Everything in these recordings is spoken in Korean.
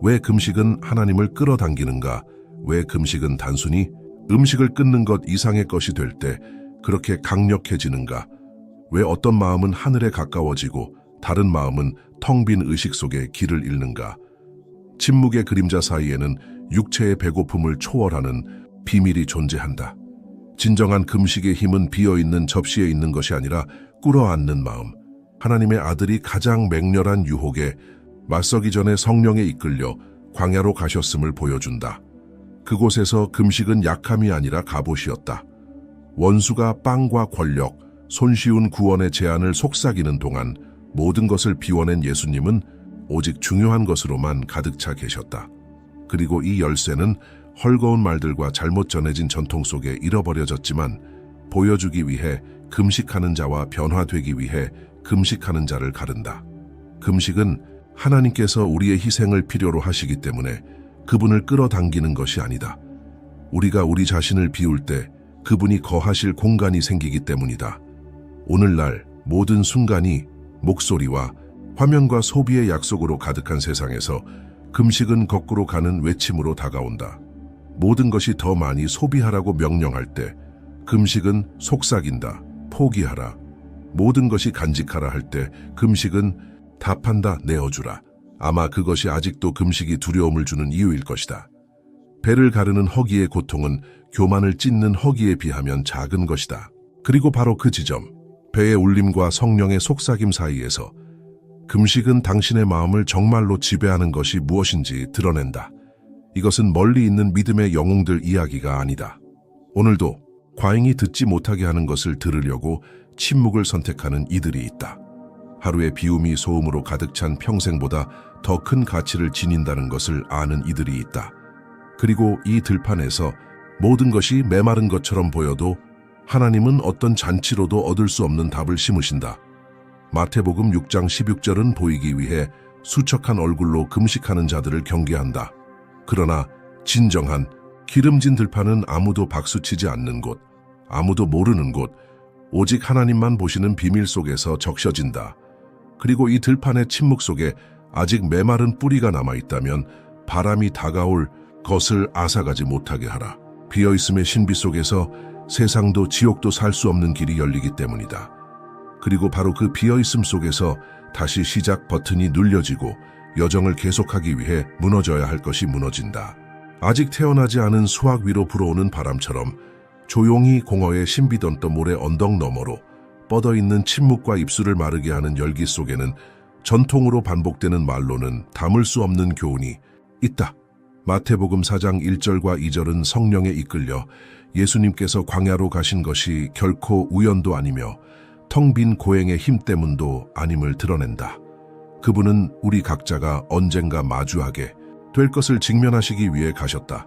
왜 금식은 하나님을 끌어당기는가? 왜 금식은 단순히 음식을 끊는 것 이상의 것이 될 때 그렇게 강력해지는가? 왜 어떤 마음은 하늘에 가까워지고 다른 마음은 텅 빈 의식 속에 길을 잃는가? 침묵의 그림자 사이에는 육체의 배고픔을 초월하는 비밀이 존재한다. 진정한 금식의 힘은 비어있는 접시에 있는 것이 아니라 꿇어앉는 마음. 하나님의 아들이 가장 맹렬한 유혹에 맞서기 전에 성령에 이끌려 광야로 가셨음을 보여준다. 그곳에서 금식은 약함이 아니라 갑옷이었다. 원수가 빵과 권력, 손쉬운 구원의 제안을 속삭이는 동안 모든 것을 비워낸 예수님은 오직 중요한 것으로만 가득 차 계셨다. 그리고 이 열쇠는 헐거운 말들과 잘못 전해진 전통 속에 잃어버려졌지만 보여주기 위해 금식하는 자와 변화되기 위해 금식하는 자를 가른다. 금식은 하나님께서 우리의 희생을 필요로 하시기 때문에 그분을 끌어당기는 것이 아니다. 우리가 우리 자신을 비울 때 그분이 거하실 공간이 생기기 때문이다. 오늘날 모든 순간이 목소리와 화면과 소비의 약속으로 가득한 세상에서 금식은 거꾸로 가는 외침으로 다가온다. 모든 것이 더 많이 소비하라고 명령할 때 금식은 속삭인다. 포기하라. 모든 것이 간직하라 할 때 금식은 답한다. 내어주라. 아마 그것이 아직도 금식이 두려움을 주는 이유일 것이다. 배를 가르는 허기의 고통은 교만을 찢는 허기에 비하면 작은 것이다. 그리고 바로 그 지점, 배의 울림과 성령의 속삭임 사이에서 금식은 당신의 마음을 정말로 지배하는 것이 무엇인지 드러낸다. 이것은 멀리 있는 믿음의 영웅들 이야기가 아니다. 오늘도 과잉이 듣지 못하게 하는 것을 들으려고 침묵을 선택하는 이들이 있다. 하루의 비움이 소음으로 가득 찬 평생보다 더 큰 가치를 지닌다는 것을 아는 이들이 있다. 그리고 이 들판에서 모든 것이 메마른 것처럼 보여도 하나님은 어떤 잔치로도 얻을 수 없는 답을 심으신다. 마태복음 6장 16절은 보이기 위해 수척한 얼굴로 금식하는 자들을 경계한다. 그러나 진정한 기름진 들판은 아무도 박수치지 않는 곳, 아무도 모르는 곳, 오직 하나님만 보시는 비밀 속에서 적셔진다. 그리고 이 들판의 침묵 속에 아직 메마른 뿌리가 남아있다면 바람이 다가올 것을 앗아가지 못하게 하라. 비어있음의 신비 속에서 세상도 지옥도 살 수 없는 길이 열리기 때문이다. 그리고 바로 그 비어있음 속에서 다시 시작 버튼이 눌려지고 여정을 계속하기 위해 무너져야 할 것이 무너진다. 아직 태어나지 않은 수확 위로 불어오는 바람처럼 조용히 공허의 신비던던 모래 언덕 너머로 뻗어있는 침묵과 입술을 마르게 하는 열기 속에는 전통으로 반복되는 말로는 담을 수 없는 교훈이 있다. 마태복음 4장 1절과 2절은 성령에 이끌려 예수님께서 광야로 가신 것이 결코 우연도 아니며 텅 빈 고행의 힘 때문도 아님을 드러낸다. 그분은 우리 각자가 언젠가 마주하게 될 것을 직면하시기 위해 가셨다.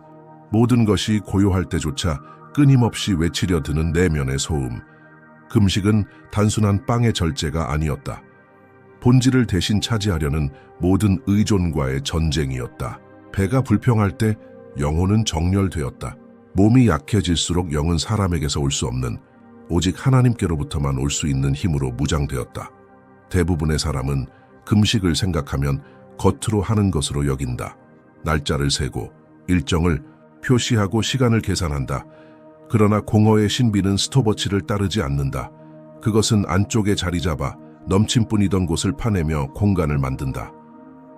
모든 것이 고요할 때조차 끊임없이 외치려 드는 내면의 소음. 금식은 단순한 빵의 절제가 아니었다. 본질을 대신 차지하려는 모든 의존과의 전쟁이었다. 배가 불평할 때 영혼은 정렬되었다. 몸이 약해질수록 영은 사람에게서 올 수 없는 오직 하나님께로부터만 올 수 있는 힘으로 무장되었다. 대부분의 사람은 금식을 생각하면 겉으로 하는 것으로 여긴다. 날짜를 세고 일정을 표시하고 시간을 계산한다. 그러나 공허의 신비는 스톱워치를 따르지 않는다. 그것은 안쪽에 자리 잡아 넘침뿐이던 곳을 파내며 공간을 만든다.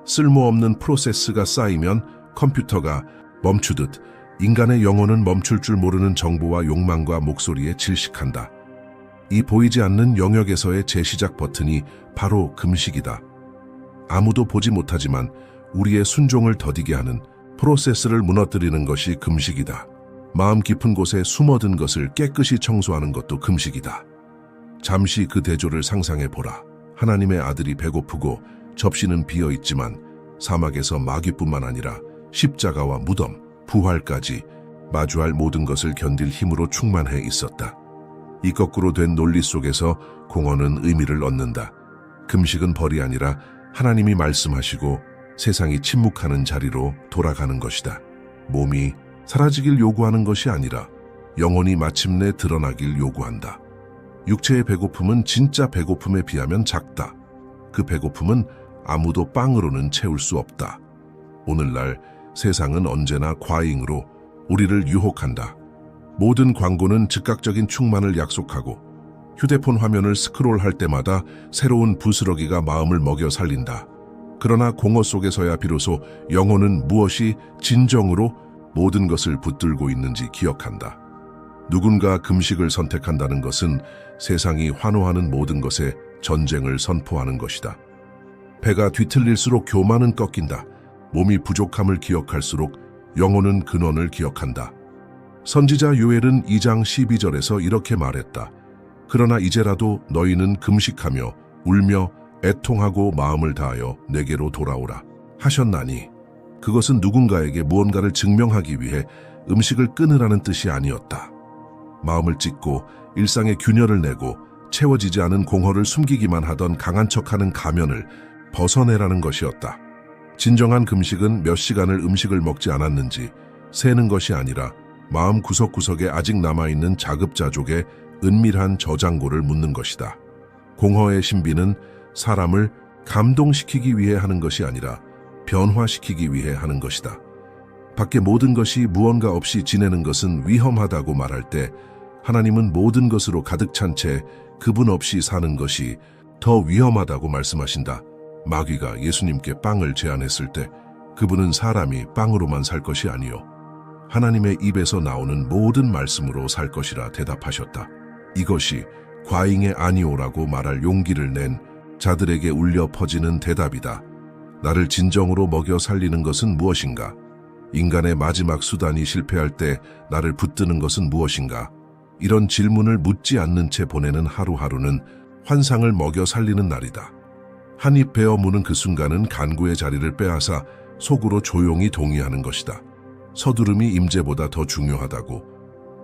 쓸모없는 프로세스가 쌓이면 컴퓨터가 멈추듯 인간의 영혼은 멈출 줄 모르는 정보와 욕망과 목소리에 질식한다. 이 보이지 않는 영역에서의 재시작 버튼이 바로 금식이다. 아무도 보지 못하지만 우리의 순종을 더디게 하는 프로세스를 무너뜨리는 것이 금식이다. 마음 깊은 곳에 숨어든 것을 깨끗이 청소하는 것도 금식이다. 잠시 그 대조를 상상해 보라. 하나님의 아들이 배고프고 접시는 비어 있지만 사막에서 마귀뿐만 아니라 십자가와 무덤, 부활까지 마주할 모든 것을 견딜 힘으로 충만해 있었다. 이 거꾸로 된 논리 속에서 공허는 의미를 얻는다. 금식은 벌이 아니라 하나님이 말씀하시고 세상이 침묵하는 자리로 돌아가는 것이다. 몸이 사라지길 요구하는 것이 아니라 영혼이 마침내 드러나길 요구한다. 육체의 배고픔은 진짜 배고픔에 비하면 작다. 그 배고픔은 아무도 빵으로는 채울 수 없다. 오늘날 세상은 언제나 과잉으로 우리를 유혹한다. 모든 광고는 즉각적인 충만을 약속하고 휴대폰 화면을 스크롤할 때마다 새로운 부스러기가 마음을 먹여 살린다. 그러나 공허 속에서야 비로소 영혼은 무엇이 진정으로 모든 것을 붙들고 있는지 기억한다. 누군가 금식을 선택한다는 것은 세상이 환호하는 모든 것에 전쟁을 선포하는 것이다. 배가 뒤틀릴수록 교만은 꺾인다. 몸이 부족함을 기억할수록 영혼은 근원을 기억한다. 선지자 요엘은 2장 12절에서 이렇게 말했다. 그러나 이제라도 너희는 금식하며 울며 애통하고 마음을 다하여 내게로 돌아오라 하셨나니 그것은 누군가에게 무언가를 증명하기 위해 음식을 끊으라는 뜻이 아니었다. 마음을 찢고 일상의 균열을 내고 채워지지 않은 공허를 숨기기만 하던 강한 척하는 가면을 벗어내라는 것이었다. 진정한 금식은 몇 시간을 음식을 먹지 않았는지 세는 것이 아니라 마음 구석구석에 아직 남아있는 자급자족의 은밀한 저장고를 묻는 것이다. 공허의 신비는 사람을 감동시키기 위해 하는 것이 아니라 변화시키기 위해 하는 것이다. 밖에 모든 것이 무언가 없이 지내는 것은 위험하다고 말할 때 하나님은 모든 것으로 가득 찬 채 그분 없이 사는 것이 더 위험하다고 말씀하신다. 마귀가 예수님께 빵을 제안했을 때 그분은 사람이 빵으로만 살 것이 아니요 하나님의 입에서 나오는 모든 말씀으로 살 것이라 대답하셨다. 이것이 과잉의 아니오라고 말할 용기를 낸 자들에게 울려 퍼지는 대답이다. 나를 진정으로 먹여 살리는 것은 무엇인가? 인간의 마지막 수단이 실패할 때 나를 붙드는 것은 무엇인가? 이런 질문을 묻지 않는 채 보내는 하루하루는 환상을 먹여 살리는 날이다. 한 입 베어 무는 그 순간은 간구의 자리를 빼앗아 속으로 조용히 동의하는 것이다. 서두름이 임재보다 더 중요하다고.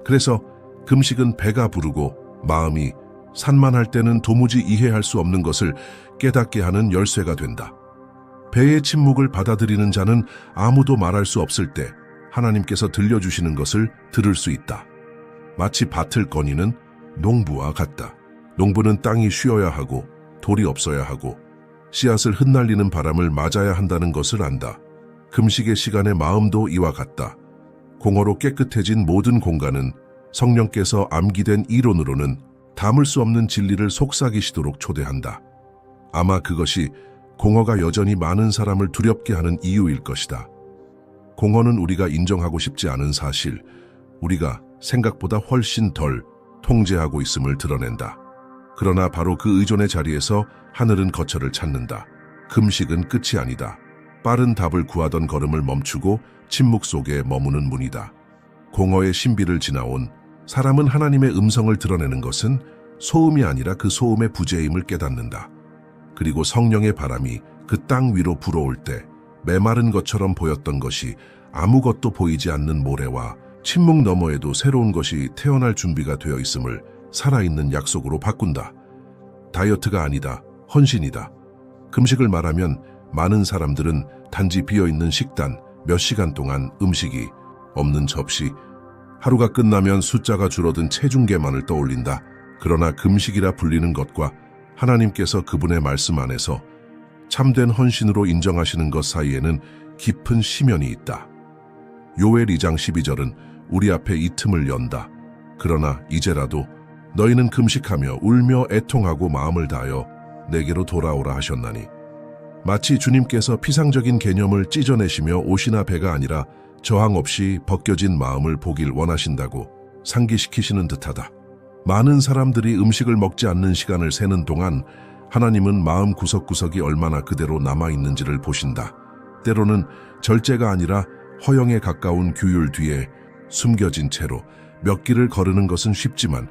그래서 금식은 배가 부르고 마음이 산만할 때는 도무지 이해할 수 없는 것을 깨닫게 하는 열쇠가 된다. 배의 침묵을 받아들이는 자는 아무도 말할 수 없을 때 하나님께서 들려주시는 것을 들을 수 있다. 마치 밭을 거니는 농부와 같다. 농부는 땅이 쉬어야 하고 돌이 없어야 하고 씨앗을 흩날리는 바람을 맞아야 한다는 것을 안다. 금식의 시간의 마음도 이와 같다. 공허로 깨끗해진 모든 공간은 성령께서 암기된 이론으로는 담을 수 없는 진리를 속삭이시도록 초대한다. 아마 그것이 공허가 여전히 많은 사람을 두렵게 하는 이유일 것이다. 공허는 우리가 인정하고 싶지 않은 사실, 우리가 생각보다 훨씬 덜 통제하고 있음을 드러낸다. 그러나 바로 그 의존의 자리에서 하늘은 거처를 찾는다. 금식은 끝이 아니다. 빠른 답을 구하던 걸음을 멈추고 침묵 속에 머무는 문이다. 공허의 신비를 지나온 사람은 하나님의 음성을 드러내는 것은 소음이 아니라 그 소음의 부재임을 깨닫는다. 그리고 성령의 바람이 그 땅 위로 불어올 때 메마른 것처럼 보였던 것이 아무것도 보이지 않는 모래와 침묵 너머에도 새로운 것이 태어날 준비가 되어 있음을 살아있는 약속으로 바꾼다. 다이어트가 아니다. 헌신이다. 금식을 말하면 많은 사람들은 단지 비어있는 식단, 몇 시간 동안 음식이 없는 접시, 하루가 끝나면 숫자가 줄어든 체중계만을 떠올린다. 그러나 금식이라 불리는 것과 하나님께서 그분의 말씀 안에서 참된 헌신으로 인정하시는 것 사이에는 깊은 심연이 있다. 요엘 2장 12절은 우리 앞에 이 틈을 연다. 그러나 이제라도 너희는 금식하며 울며 애통하고 마음을 다하여 내게로 돌아오라 하셨나니. 마치 주님께서 피상적인 개념을 찢어내시며 옷이나 배가 아니라 저항 없이 벗겨진 마음을 보길 원하신다고 상기시키시는 듯하다. 많은 사람들이 음식을 먹지 않는 시간을 세는 동안 하나님은 마음 구석구석이 얼마나 그대로 남아있는지를 보신다. 때로는 절제가 아니라 허영에 가까운 규율 뒤에 숨겨진 채로 몇 길을 거르는 것은 쉽지만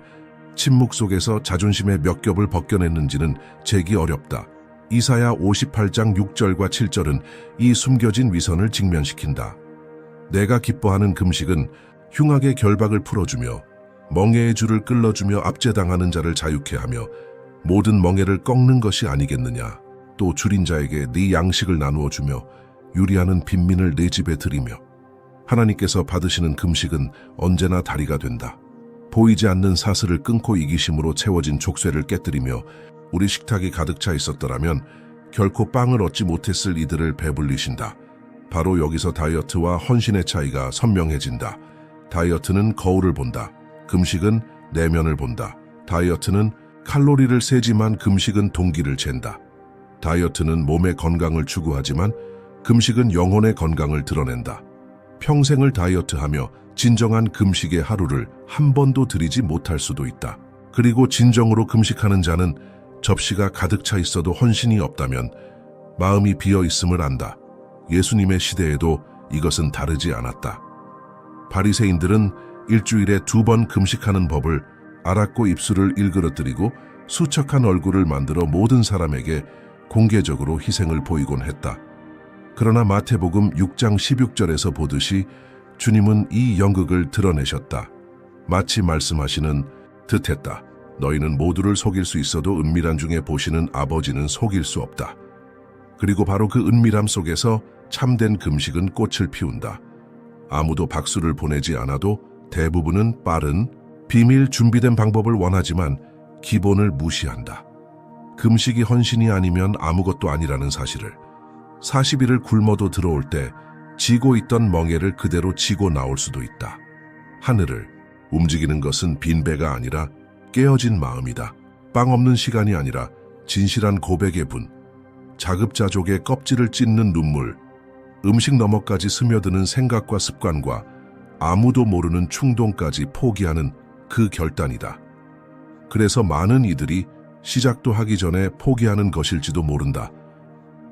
침묵 속에서 자존심의 몇 겹을 벗겨냈는지는 재기 어렵다. 이사야 58장 6절과 7절은 이 숨겨진 위선을 직면시킨다. 내가 기뻐하는 금식은 흉악의 결박을 풀어주며 멍에의 줄을 끌어주며 압제당하는 자를 자유케 하며 모든 멍에를 꺾는 것이 아니겠느냐. 또 줄인 자에게 네 양식을 나누어 주며 유리하는 빈민을 내 집에 들이며. 하나님께서 받으시는 금식은 언제나 다리가 된다. 보이지 않는 사슬을 끊고 이기심으로 채워진 족쇄를 깨뜨리며 우리 식탁이 가득 차 있었더라면 결코 빵을 얻지 못했을 이들을 배불리신다. 바로 여기서 다이어트와 헌신의 차이가 선명해진다. 다이어트는 거울을 본다. 금식은 내면을 본다. 다이어트는 칼로리를 세지만 금식은 동기를 잰다. 다이어트는 몸의 건강을 추구하지만 금식은 영혼의 건강을 드러낸다. 평생을 다이어트하며 진정한 금식의 하루를 한 번도 들이지 못할 수도 있다. 그리고 진정으로 금식하는 자는 접시가 가득 차 있어도 헌신이 없다면 마음이 비어 있음을 안다. 예수님의 시대에도 이것은 다르지 않았다. 바리새인들은 일주일에 2번 금식하는 법을 알았고 입술을 일그러뜨리고 수척한 얼굴을 만들어 모든 사람에게 공개적으로 희생을 보이곤 했다. 그러나 마태복음 6장 16절에서 보듯이 주님은 이 연극을 드러내셨다. 마치 말씀하시는 듯했다. 너희는 모두를 속일 수 있어도 은밀한 중에 보시는 아버지는 속일 수 없다. 그리고 바로 그 은밀함 속에서 참된 금식은 꽃을 피운다. 아무도 박수를 보내지 않아도 대부분은 빠른, 비밀 준비된 방법을 원하지만 기본을 무시한다. 금식이 헌신이 아니면 아무것도 아니라는 사실을, 40일을 굶어도 들어올 때 지고 있던 멍에를 그대로 지고 나올 수도 있다. 하늘을 움직이는 것은 빈 배가 아니라 깨어진 마음이다. 빵 없는 시간이 아니라 진실한 고백의 분, 자급자족의 껍질을 찢는 눈물, 음식 너머까지 스며드는 생각과 습관과 아무도 모르는 충동까지 포기하는 그 결단이다. 그래서 많은 이들이 시작도 하기 전에 포기하는 것일지도 모른다.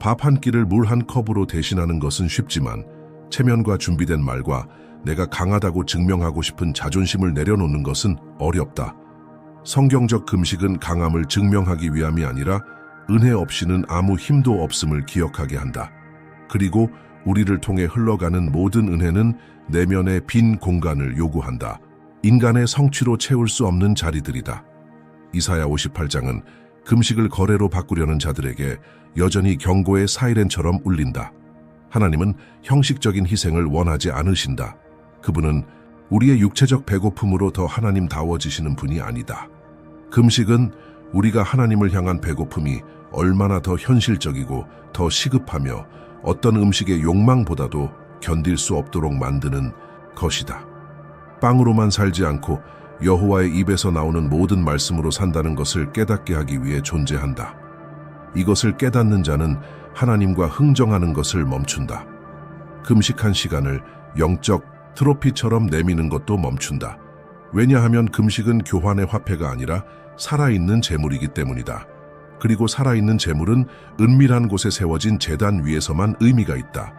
밥 한 끼를 물 한 컵으로 대신하는 것은 쉽지만 체면과 준비된 말과 내가 강하다고 증명하고 싶은 자존심을 내려놓는 것은 어렵다. 성경적 금식은 강함을 증명하기 위함이 아니라 은혜 없이는 아무 힘도 없음을 기억하게 한다. 그리고 우리를 통해 흘러가는 모든 은혜는 내면의 빈 공간을 요구한다. 인간의 성취로 채울 수 없는 자리들이다. 이사야 58장은 금식을 거래로 바꾸려는 자들에게 여전히 경고의 사이렌처럼 울린다. 하나님은 형식적인 희생을 원하지 않으신다. 그분은 우리의 육체적 배고픔으로 더 하나님다워지시는 분이 아니다. 금식은 우리가 하나님을 향한 배고픔이 얼마나 더 현실적이고 더 시급하며 어떤 음식의 욕망보다도 견딜 수 없도록 만드는 것이다. 빵으로만 살지 않고 여호와의 입에서 나오는 모든 말씀으로 산다는 것을 깨닫게 하기 위해 존재한다. 이것을 깨닫는 자는 하나님과 흥정하는 것을 멈춘다. 금식한 시간을 영적 트로피처럼 내미는 것도 멈춘다. 왜냐하면 금식은 교환의 화폐가 아니라 살아있는 재물이기 때문이다. 그리고 살아있는 재물은 은밀한 곳에 세워진 제단 위에서만 의미가 있다.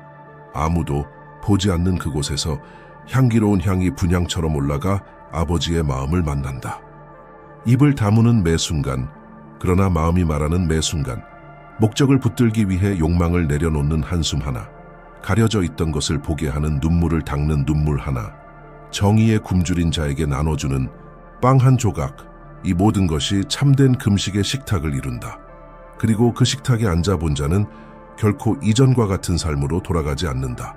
아무도 보지 않는 그곳에서 향기로운 향이 분향처럼 올라가 아버지의 마음을 만난다. 입을 다무는 매 순간, 그러나 마음이 말하는 매 순간, 목적을 붙들기 위해 욕망을 내려놓는 한숨 하나, 가려져 있던 것을 보게 하는 눈물을 닦는 눈물 하나, 정의에 굶주린 자에게 나눠주는 빵 한 조각, 이 모든 것이 참된 금식의 식탁을 이룬다. 그리고 그 식탁에 앉아본 자는 결코 이전과 같은 삶으로 돌아가지 않는다.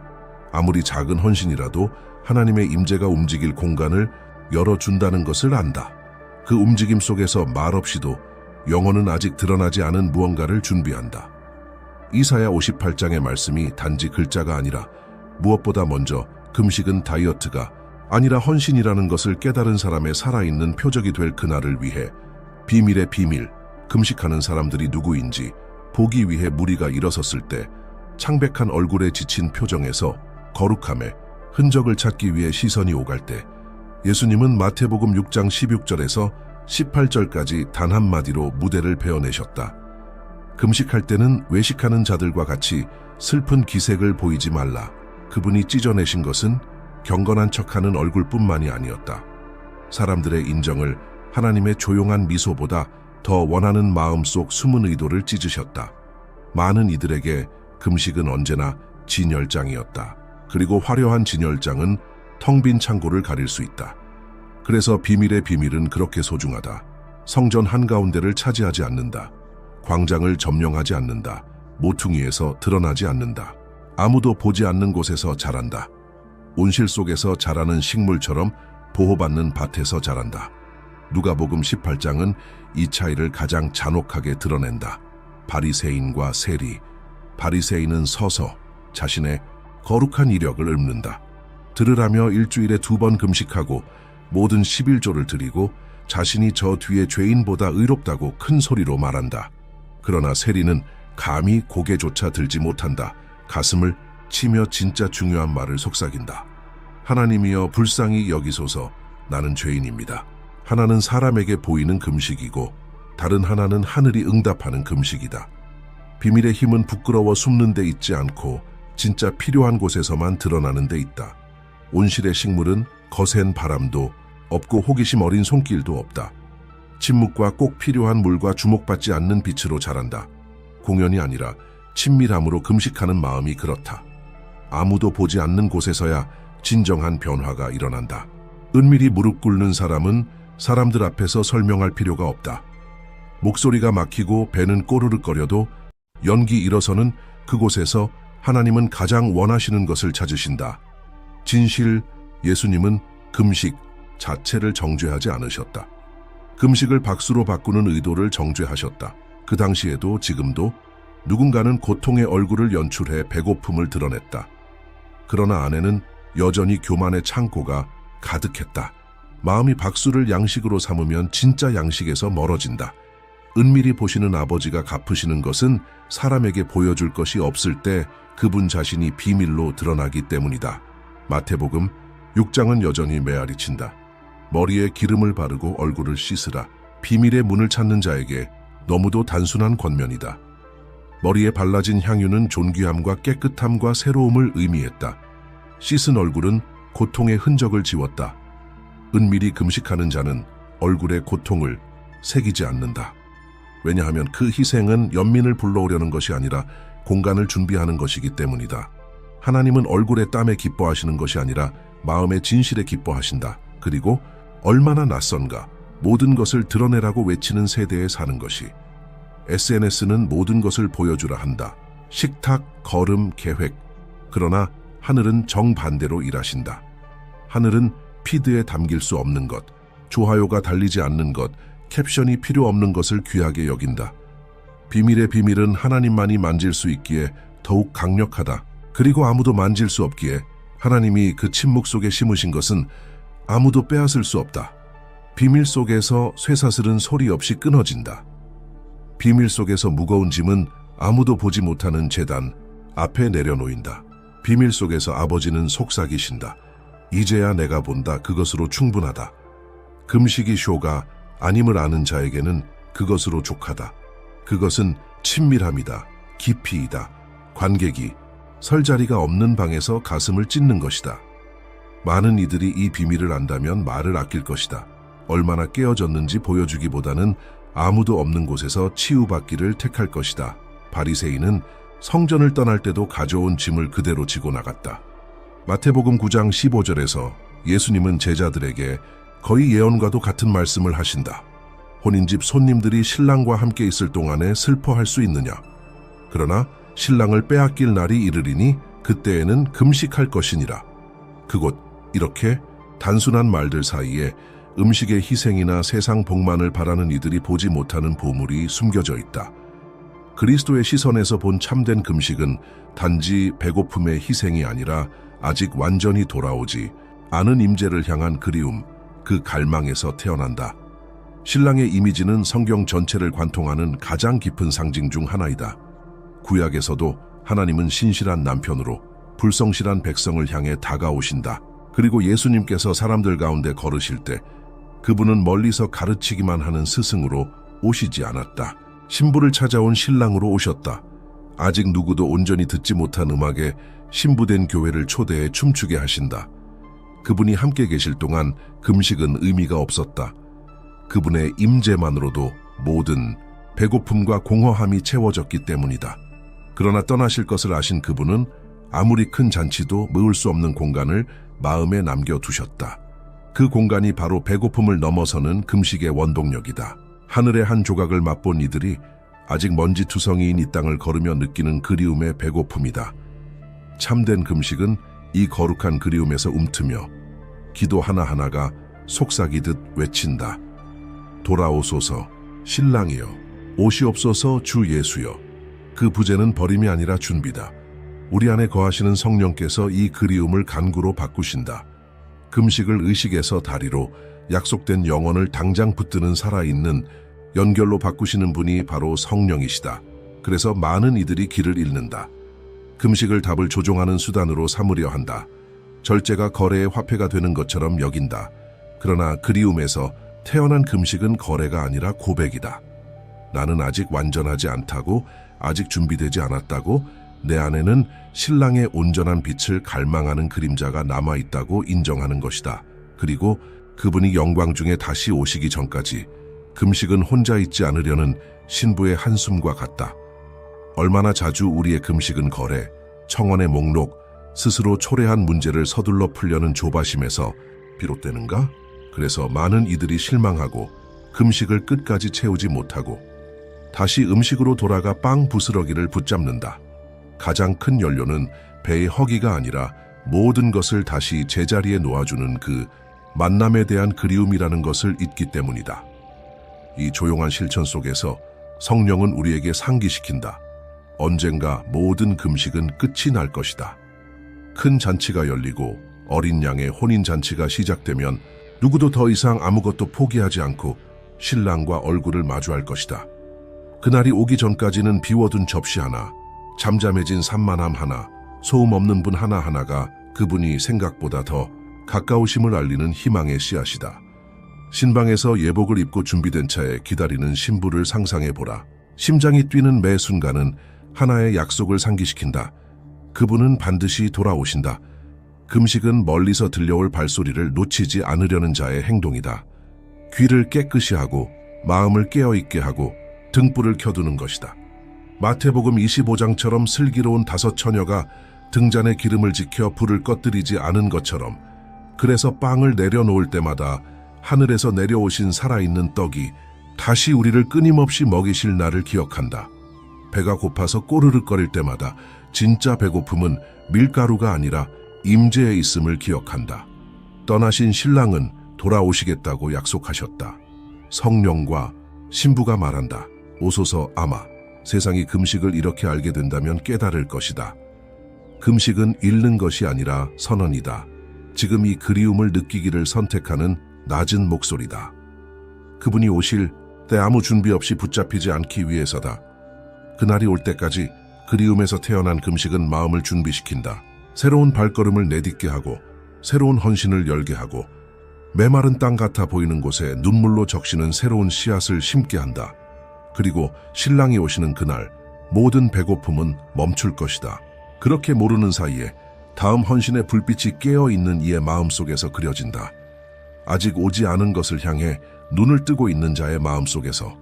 아무리 작은 헌신이라도 하나님의 임재가 움직일 공간을 열어준다는 것을 안다. 그 움직임 속에서 말없이도 영혼은 아직 드러나지 않은 무언가를 준비한다. 이사야 58장의 말씀이 단지 글자가 아니라 무엇보다 먼저 금식은 다이어트가 아니라 헌신이라는 것을 깨달은 사람의 살아있는 표적이 될 그날을 위해 비밀의 비밀, 금식하는 사람들이 누구인지 보기 위해 무리가 일어섰을 때 창백한 얼굴에 지친 표정에서 거룩함의 흔적을 찾기 위해 시선이 오갈 때 예수님은 마태복음 6장 16절에서 18절까지 단 한마디로 무대를 베어내셨다. 금식할 때는 외식하는 자들과 같이 슬픈 기색을 보이지 말라. 그분이 찢어내신 것은 경건한 척하는 얼굴뿐만이 아니었다. 사람들의 인정을 하나님의 조용한 미소보다 더 원하는 마음속 숨은 의도를 찢으셨다. 많은 이들에게 금식은 언제나 진열장이었다. 그리고 화려한 진열장은 텅 빈 창고를 가릴 수 있다. 그래서 비밀의 비밀은 그렇게 소중하다. 성전 한가운데를 차지하지 않는다. 광장을 점령하지 않는다. 모퉁이에서 드러나지 않는다. 아무도 보지 않는 곳에서 자란다. 온실 속에서 자라는 식물처럼 보호받는 밭에서 자란다. 누가복음 18장은 이 차이를 가장 잔혹하게 드러낸다. 바리새인과 세리. 바리새인은 서서 자신의 거룩한 이력을 읊는다. 들으라며 일주일에 2번 금식하고 모든 11조를 드리고 자신이 저 뒤에 죄인보다 의롭다고 큰 소리로 말한다. 그러나 세리는 감히 고개조차 들지 못한다. 가슴을 치며 진짜 중요한 말을 속삭인다. 하나님이여 불쌍히 여기소서. 나는 죄인입니다. 하나는 사람에게 보이는 금식이고 다른 하나는 하늘이 응답하는 금식이다. 비밀의 힘은 부끄러워 숨는 데 있지 않고 진짜 필요한 곳에서만 드러나는 데 있다. 온실의 식물은 거센 바람도 없고 호기심 어린 손길도 없다. 침묵과 꼭 필요한 물과 주목받지 않는 빛으로 자란다. 공연이 아니라 친밀함으로 금식하는 마음이 그렇다. 아무도 보지 않는 곳에서야 진정한 변화가 일어난다. 은밀히 무릎 꿇는 사람은 사람들 앞에서 설명할 필요가 없다. 목소리가 막히고 배는 꼬르륵거려도 연기 일어서는 그곳에서 하나님은 가장 원하시는 것을 찾으신다. 진실, 예수님은 금식 자체를 정죄하지 않으셨다. 금식을 박수로 바꾸는 의도를 정죄하셨다. 그 당시에도 지금도 누군가는 고통의 얼굴을 연출해 배고픔을 드러냈다. 그러나 안에는 여전히 교만의 창고가 가득했다. 마음이 박수를 양식으로 삼으면 진짜 양식에서 멀어진다. 은밀히 보시는 아버지가 갚으시는 것은 사람에게 보여줄 것이 없을 때 그분 자신이 비밀로 드러나기 때문이다. 마태복음 6장은 여전히 메아리친다. 머리에 기름을 바르고 얼굴을 씻으라. 비밀의 문을 찾는 자에게 너무도 단순한 권면이다. 머리에 발라진 향유는 존귀함과 깨끗함과 새로움을 의미했다. 씻은 얼굴은 고통의 흔적을 지웠다. 은밀히 금식하는 자는 얼굴에 고통을 새기지 않는다. 왜냐하면 그 희생은 연민을 불러오려는 것이 아니라 공간을 준비하는 것이기 때문이다. 하나님은 얼굴의 땀에 기뻐하시는 것이 아니라 마음의 진실에 기뻐하신다. 그리고 얼마나 낯선가 모든 것을 드러내라고 외치는 세대에 사는 것이. SNS는 모든 것을 보여주라 한다. 식탁, 걸음, 계획. 그러나 하늘은 정반대로 일하신다. 하늘은 피드에 담길 수 없는 것, 좋아요가 달리지 않는 것, 캡션이 필요 없는 것을 귀하게 여긴다. 비밀의 비밀은 하나님만이 만질 수 있기에 더욱 강력하다. 그리고 아무도 만질 수 없기에 하나님이 그 침묵 속에 심으신 것은 아무도 빼앗을 수 없다. 비밀 속에서 쇠사슬은 소리 없이 끊어진다. 비밀 속에서 무거운 짐은 아무도 보지 못하는 제단 앞에 내려놓인다. 비밀 속에서 아버지는 속삭이신다. 이제야 내가 본다. 그것으로 충분하다. 금식이 쇼가 아님을 아는 자에게는 그것으로 족하다. 그것은 친밀함이다. 깊이이다. 관객이 설자리가 없는 방에서 가슴을 찢는 것이다. 많은 이들이 이 비밀을 안다면 말을 아낄 것이다. 얼마나 깨어졌는지 보여주기보다는 아무도 없는 곳에서 치유받기를 택할 것이다. 바리새인은 성전을 떠날 때도 가져온 짐을 그대로 지고 나갔다. 마태복음 9장 15절에서 예수님은 제자들에게 거의 예언과도 같은 말씀을 하신다. 혼인집 손님들이 신랑과 함께 있을 동안에 슬퍼할 수 있느냐? 그러나 신랑을 빼앗길 날이 이르리니 그때에는 금식할 것이니라. 그곳 이렇게 단순한 말들 사이에 음식의 희생이나 세상 복만을 바라는 이들이 보지 못하는 보물이 숨겨져 있다. 그리스도의 시선에서 본 참된 금식은 단지 배고픔의 희생이 아니라 아직 완전히 돌아오지 않은 임재를 향한 그리움, 그 갈망에서 태어난다. 신랑의 이미지는 성경 전체를 관통하는 가장 깊은 상징 중 하나이다. 구약에서도 하나님은 신실한 남편으로 불성실한 백성을 향해 다가오신다. 그리고 예수님께서 사람들 가운데 걸으실 때 그분은 멀리서 가르치기만 하는 스승으로 오시지 않았다. 신부를 찾아온 신랑으로 오셨다. 아직 누구도 온전히 듣지 못한 음악에 신부된 교회를 초대해 춤추게 하신다. 그분이 함께 계실 동안 금식은 의미가 없었다. 그분의 임재만으로도 모든 배고픔과 공허함이 채워졌기 때문이다. 그러나 떠나실 것을 아신 그분은 아무리 큰 잔치도 메울 수 없는 공간을 마음에 남겨두셨다. 그 공간이 바로 배고픔을 넘어서는 금식의 원동력이다. 하늘의 한 조각을 맛본 이들이 아직 먼지투성이인 이 땅을 걸으며 느끼는 그리움의 배고픔이다. 참된 금식은 이 거룩한 그리움에서 움트며 기도 하나하나가 속삭이듯 외친다. 돌아오소서 신랑이여, 오시옵소서 주 예수여. 그 부제는 버림이 아니라 준비다. 우리 안에 거하시는 성령께서 이 그리움을 간구로 바꾸신다. 금식을 의식에서 다리로, 약속된 영혼을 당장 붙드는 살아있는 연결로 바꾸시는 분이 바로 성령이시다. 그래서 많은 이들이 길을 잃는다. 금식을 답을 조종하는 수단으로 삼으려 한다. 절제가 거래의 화폐가 되는 것처럼 여긴다. 그러나 그리움에서 태어난 금식은 거래가 아니라 고백이다. 나는 아직 완전하지 않다고, 아직 준비되지 않았다고, 내 안에는 신랑의 온전한 빛을 갈망하는 그림자가 남아있다고 인정하는 것이다. 그리고 그분이 영광 중에 다시 오시기 전까지 금식은 혼자 있지 않으려는 신부의 한숨과 같다. 얼마나 자주 우리의 금식은 거래, 청원의 목록, 스스로 초래한 문제를 서둘러 풀려는 조바심에서 비롯되는가? 그래서 많은 이들이 실망하고 금식을 끝까지 채우지 못하고 다시 음식으로 돌아가 빵 부스러기를 붙잡는다. 가장 큰 연료는 배의 허기가 아니라 모든 것을 다시 제자리에 놓아주는 그 만남에 대한 그리움이라는 것을 잊기 때문이다. 이 조용한 실천 속에서 성령은 우리에게 상기시킨다. 언젠가 모든 금식은 끝이 날 것이다. 큰 잔치가 열리고 어린 양의 혼인잔치가 시작되면 누구도 더 이상 아무것도 포기하지 않고 신랑과 얼굴을 마주할 것이다. 그날이 오기 전까지는 비워둔 접시 하나, 잠잠해진 산만함 하나, 소음 없는 분 하나하나가 그분이 생각보다 더 가까우심을 알리는 희망의 씨앗이다. 신방에서 예복을 입고 준비된 차에 기다리는 신부를 상상해보라. 심장이 뛰는 매 순간은 하나의 약속을 상기시킨다. 그분은 반드시 돌아오신다. 금식은 멀리서 들려올 발소리를 놓치지 않으려는 자의 행동이다. 귀를 깨끗이 하고 마음을 깨어있게 하고 등불을 켜두는 것이다. 마태복음 25장처럼 슬기로운 5 처녀가 등잔에 기름을 지켜 불을 꺼뜨리지 않은 것처럼, 그래서 빵을 내려놓을 때마다 하늘에서 내려오신 살아있는 떡이 다시 우리를 끊임없이 먹이실 날을 기억한다. 배가 고파서 꼬르륵거릴 때마다 진짜 배고픔은 밀가루가 아니라 임재에 있음을 기억한다. 떠나신 신랑은 돌아오시겠다고 약속하셨다. 성령과 신부가 말한다. 오소서 아마. 세상이 금식을 이렇게 알게 된다면 깨달을 것이다. 금식은 잃는 것이 아니라 선언이다. 지금 이 그리움을 느끼기를 선택하는 낮은 목소리다. 그분이 오실 때 아무 준비 없이 붙잡히지 않기 위해서다. 그날이 올 때까지 그리움에서 태어난 금식은 마음을 준비시킨다. 새로운 발걸음을 내딛게 하고 새로운 헌신을 열게 하고 메마른 땅 같아 보이는 곳에 눈물로 적시는 새로운 씨앗을 심게 한다. 그리고 신랑이 오시는 그날 모든 배고픔은 멈출 것이다. 그렇게 모르는 사이에 다음 헌신의 불빛이 깨어있는 이의 마음속에서 그려진다. 아직 오지 않은 것을 향해 눈을 뜨고 있는 자의 마음속에서.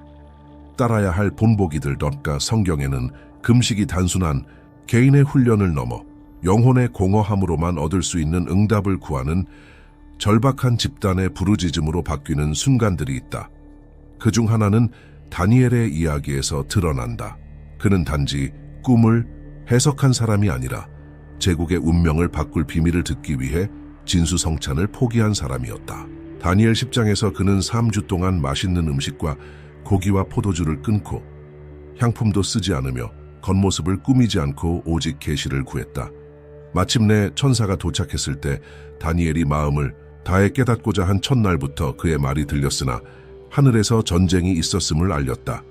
따라야 할 본보기들 덧가 성경에는 금식이 단순한 개인의 훈련을 넘어 영혼의 공허함으로만 얻을 수 있는 응답을 구하는 절박한 집단의 부르짖음으로 바뀌는 순간들이 있다. 그중 하나는 다니엘의 이야기에서 드러난다. 그는 단지 꿈을 해석한 사람이 아니라 제국의 운명을 바꿀 비밀을 듣기 위해 진수성찬을 포기한 사람이었다. 다니엘 10장에서 그는 3주 동안 맛있는 음식과 고기와 포도주를 끊고 향품도 쓰지 않으며 겉모습을 꾸미지 않고 오직 계시를 구했다. 마침내 천사가 도착했을 때 다니엘이 마음을 다해 깨닫고자 한 첫날부터 그의 말이 들렸으나 하늘에서 전쟁이 있었음을 알렸다.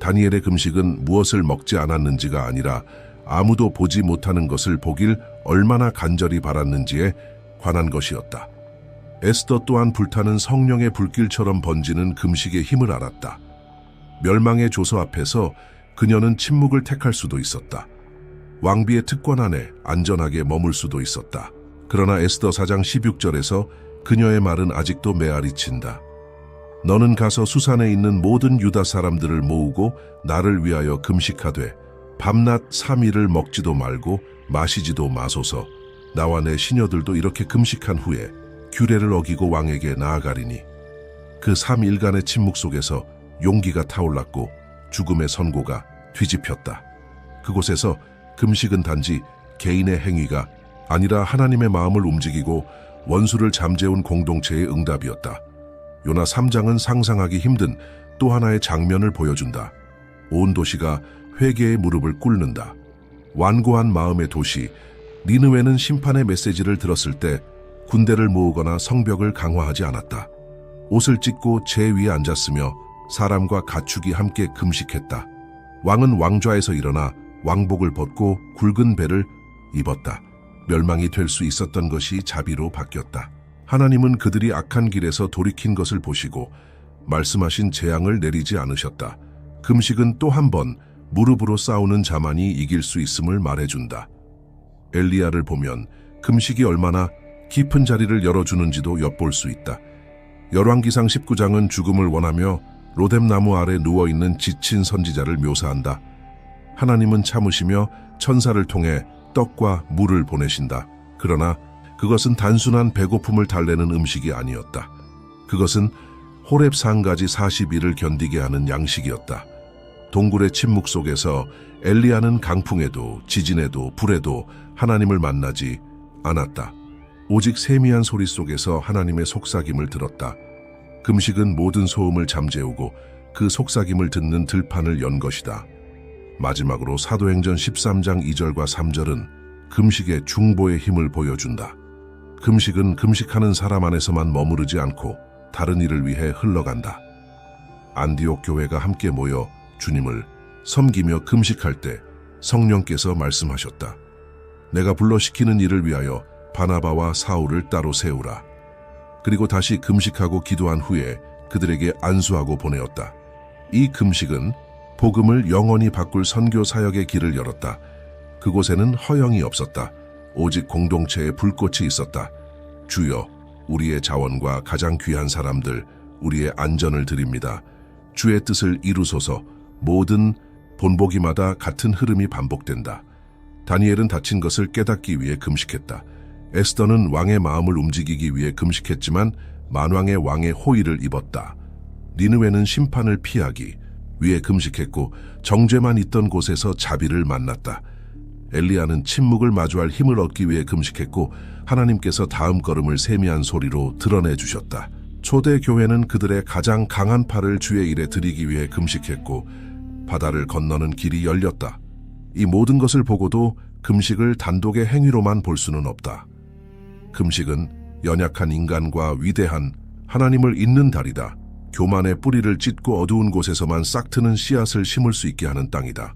다니엘의 금식은 무엇을 먹지 않았는지가 아니라 아무도 보지 못하는 것을 보길 얼마나 간절히 바랐는지에 관한 것이었다. 에스더 또한 불타는 성령의 불길처럼 번지는 금식의 힘을 알았다. 멸망의 조서 앞에서 그녀는 침묵을 택할 수도 있었다. 왕비의 특권 안에 안전하게 머물 수도 있었다. 그러나 에스더 4장 16절에서 그녀의 말은 아직도 메아리 친다. 너는 가서 수산에 있는 모든 유다 사람들을 모으고 나를 위하여 금식하되 밤낮 3일을 먹지도 말고 마시지도 마소서. 나와 내 시녀들도 이렇게 금식한 후에 규례를 어기고 왕에게 나아가리니. 그 3일간의 침묵 속에서 용기가 타올랐고 죽음의 선고가 뒤집혔다. 그곳에서 금식은 단지 개인의 행위가 아니라 하나님의 마음을 움직이고 원수를 잠재운 공동체의 응답이었다. 요나 3장은 상상하기 힘든 또 하나의 장면을 보여준다. 온 도시가 회개의 무릎을 꿇는다. 완고한 마음의 도시 니느웨는 심판의 메시지를 들었을 때 군대를 모으거나 성벽을 강화하지 않았다. 옷을 찢고 제 위에 앉았으며 사람과 가축이 함께 금식했다. 왕은 왕좌에서 일어나 왕복을 벗고 굵은 배를 입었다. 멸망이 될 수 있었던 것이 자비로 바뀌었다. 하나님은 그들이 악한 길에서 돌이킨 것을 보시고 말씀하신 재앙을 내리지 않으셨다. 금식은 또 한 번 무릎으로 싸우는 자만이 이길 수 있음을 말해준다. 엘리야를 보면 금식이 얼마나 깊은 자리를 열어주는지도 엿볼 수 있다. 열왕기상 19장은 죽음을 원하며 로뎀나무 아래 누워있는 지친 선지자를 묘사한다. 하나님은 참으시며 천사를 통해 떡과 물을 보내신다. 그러나 그것은 단순한 배고픔을 달래는 음식이 아니었다. 그것은 호렙 산가지 40일을 견디게 하는 양식이었다. 동굴의 침묵 속에서 엘리야는 강풍에도 지진에도 불에도 하나님을 만나지 않았다. 오직 세미한 소리 속에서 하나님의 속삭임을 들었다. 금식은 모든 소음을 잠재우고 그 속삭임을 듣는 들판을 연 것이다. 마지막으로 사도행전 13장 2절과 3절은 금식의 중보의 힘을 보여준다. 금식은 금식하는 사람 안에서만 머무르지 않고 다른 이를 위해 흘러간다. 안디옥 교회가 함께 모여 주님을 섬기며 금식할 때 성령께서 말씀하셨다. 내가 불러시키는 일을 위하여 바나바와 사울을 따로 세우라. 그리고 다시 금식하고 기도한 후에 그들에게 안수하고 보내었다. 이 금식은 복음을 영원히 바꿀 선교 사역의 길을 열었다. 그곳에는 허영이 없었다. 오직 공동체의 불꽃이 있었다. 주여, 우리의 자원과 가장 귀한 사람들, 우리의 안전을 드립니다. 주의 뜻을 이루소서. 모든 본보기마다 같은 흐름이 반복된다. 다니엘은 다친 것을 깨닫기 위해 금식했다. 에스더는 왕의 마음을 움직이기 위해 금식했지만 만왕의 왕의 호의를 입었다. 니느웨는 심판을 피하기 위해 금식했고 정죄만 있던 곳에서 자비를 만났다. 엘리야는 침묵을 마주할 힘을 얻기 위해 금식했고 하나님께서 다음 걸음을 세미한 소리로 드러내 주셨다. 초대 교회는 그들의 가장 강한 팔을 주의 일에 드리기 위해 금식했고 바다를 건너는 길이 열렸다. 이 모든 것을 보고도 금식을 단독의 행위로만 볼 수는 없다. 금식은 연약한 인간과 위대한 하나님을 잇는 달이다. 교만의 뿌리를 찢고 어두운 곳에서만 싹트는 씨앗을 심을 수 있게 하는 땅이다.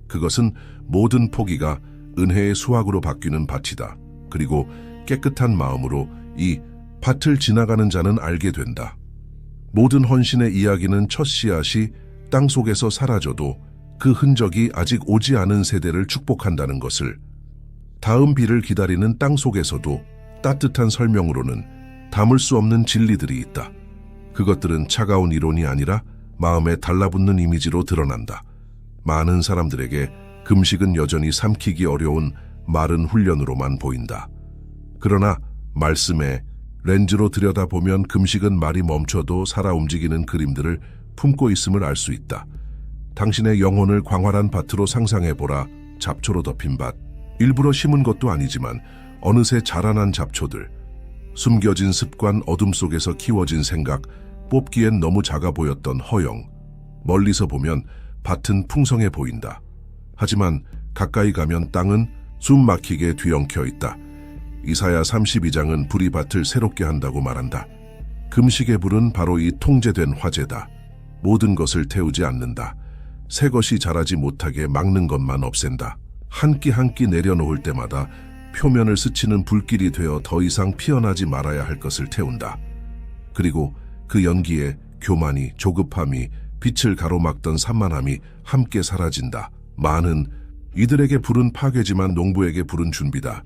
그것은 모든 포기가 은혜의 수확으로 바뀌는 밭이다. 그리고 깨끗한 마음으로 이 밭을 지나가는 자는 알게 된다. 모든 헌신의 이야기는 첫 씨앗이 땅 속에서 사라져도 그 흔적이 아직 오지 않은 세대를 축복한다는 것을, 다음 비를 기다리는 땅 속에서도 따뜻한 설명으로는 담을 수 없는 진리들이 있다. 그것들은 차가운 이론이 아니라 마음에 달라붙는 이미지로 드러난다. 많은 사람들에게 금식은 여전히 삼키기 어려운 마른 훈련으로만 보인다. 그러나 말씀에 렌즈로 들여다보면 금식은 말이 멈춰도 살아 움직이는 그림들을 품고 있음을 알 수 있다. 당신의 영혼을 광활한 밭으로 상상해보라. 잡초로 덮인 밭. 일부러 심은 것도 아니지만 어느새 자라난 잡초들. 숨겨진 습관, 어둠 속에서 키워진 생각, 뽑기엔 너무 작아 보였던 허영. 멀리서 보면 밭은 풍성해 보인다. 하지만 가까이 가면 땅은 숨 막히게 뒤엉켜 있다. 이사야 32장은 불이 밭을 새롭게 한다고 말한다. 금식의 불은 바로 이 통제된 화재다. 모든 것을 태우지 않는다. 새 것이 자라지 못하게 막는 것만 없앤다. 한 끼 한 끼 내려놓을 때마다 표면을 스치는 불길이 되어 더 이상 피어나지 말아야 할 것을 태운다. 그리고 그 연기에 교만이, 조급함이, 빛을 가로막던 산만함이 함께 사라진다. 많은 이들에게 불은 파괴지만 농부에게 불은 준비다.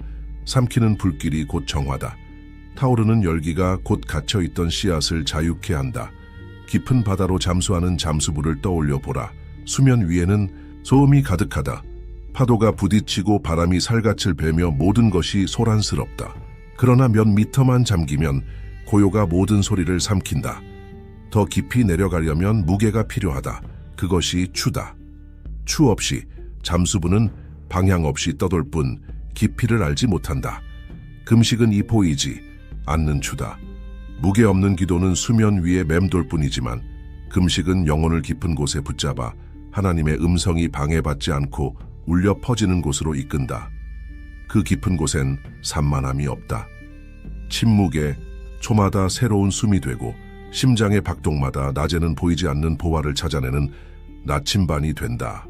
삼키는 불길이 곧 정화다. 타오르는 열기가 곧 갇혀있던 씨앗을 자유케 한다. 깊은 바다로 잠수하는 잠수부를 떠올려 보라. 수면 위에는 소음이 가득하다. 파도가 부딪히고 바람이 살갗을 베며 모든 것이 소란스럽다. 그러나 몇 미터만 잠기면 고요가 모든 소리를 삼킨다. 더 깊이 내려가려면 무게가 필요하다. 그것이 추다. 추 없이 잠수부는 방향 없이 떠돌 뿐 깊이를 알지 못한다. 금식은 이 보이지 않는 추다. 무게 없는 기도는 수면 위에 맴돌 뿐이지만 금식은 영혼을 깊은 곳에 붙잡아 하나님의 음성이 방해받지 않고 울려 퍼지는 곳으로 이끈다. 그 깊은 곳엔 산만함이 없다. 침묵에 초마다 새로운 숨이 되고 심장의 박동마다 낮에는 보이지 않는 보화를 찾아내는 나침반이 된다.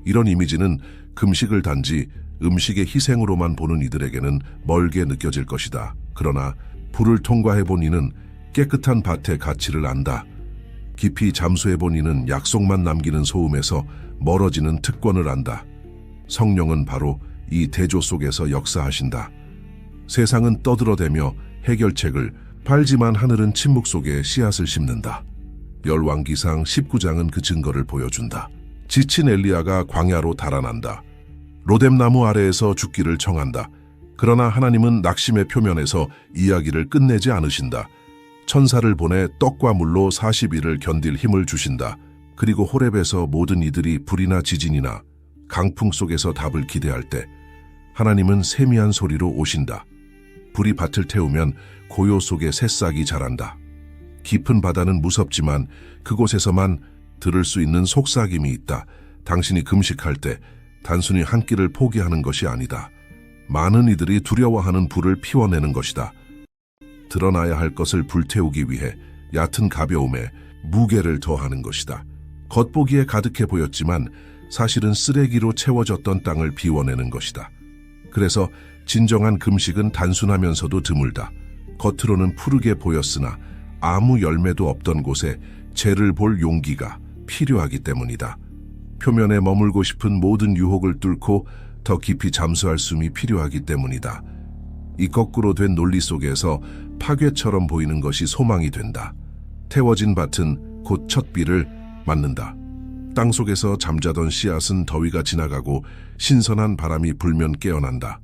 이런 이미지는 금식을 단지 음식의 희생으로만 보는 이들에게는 멀게 느껴질 것이다. 그러나 불을 통과해본 이는 깨끗한 밭의 가치를 안다. 깊이 잠수해본 이는 약속만 남기는 소음에서 멀어지는 특권을 안다. 성령은 바로 이 대조 속에서 역사하신다. 세상은 떠들어대며 해결책을 팔지만 하늘은 침묵 속에 씨앗을 심는다. 열왕기상 19장은 그 증거를 보여준다. 지친 엘리야가 광야로 달아난다. 로뎀나무 아래에서 죽기를 청한다. 그러나 하나님은 낙심의 표면에서 이야기를 끝내지 않으신다. 천사를 보내 떡과 물로 40일을 견딜 힘을 주신다. 그리고 호렙에서 모든 이들이 불이나 지진이나 강풍 속에서 답을 기대할 때 하나님은 세미한 소리로 오신다. 불이 밭을 태우면 고요 속에 새싹이 자란다. 깊은 바다는 무섭지만 그곳에서만 들을 수 있는 속삭임이 있다. 당신이 금식할 때 단순히 한 끼를 포기하는 것이 아니다. 많은 이들이 두려워하는 불을 피워내는 것이다. 드러나야 할 것을 불태우기 위해 얕은 가벼움에 무게를 더하는 것이다. 겉보기에 가득해 보였지만 사실은 쓰레기로 채워졌던 땅을 비워내는 것이다. 그래서 진정한 금식은 단순하면서도 드물다. 겉으로는 푸르게 보였으나 아무 열매도 없던 곳에 죄를 볼 용기가 필요하기 때문이다. 표면에 머물고 싶은 모든 유혹을 뚫고 더 깊이 잠수할 숨이 필요하기 때문이다. 이 거꾸로 된 논리 속에서 파괴처럼 보이는 것이 소망이 된다. 태워진 밭은 곧 첫 비를 맞는다. 땅 속에서 잠자던 씨앗은 더위가 지나가고 신선한 바람이 불면 깨어난다.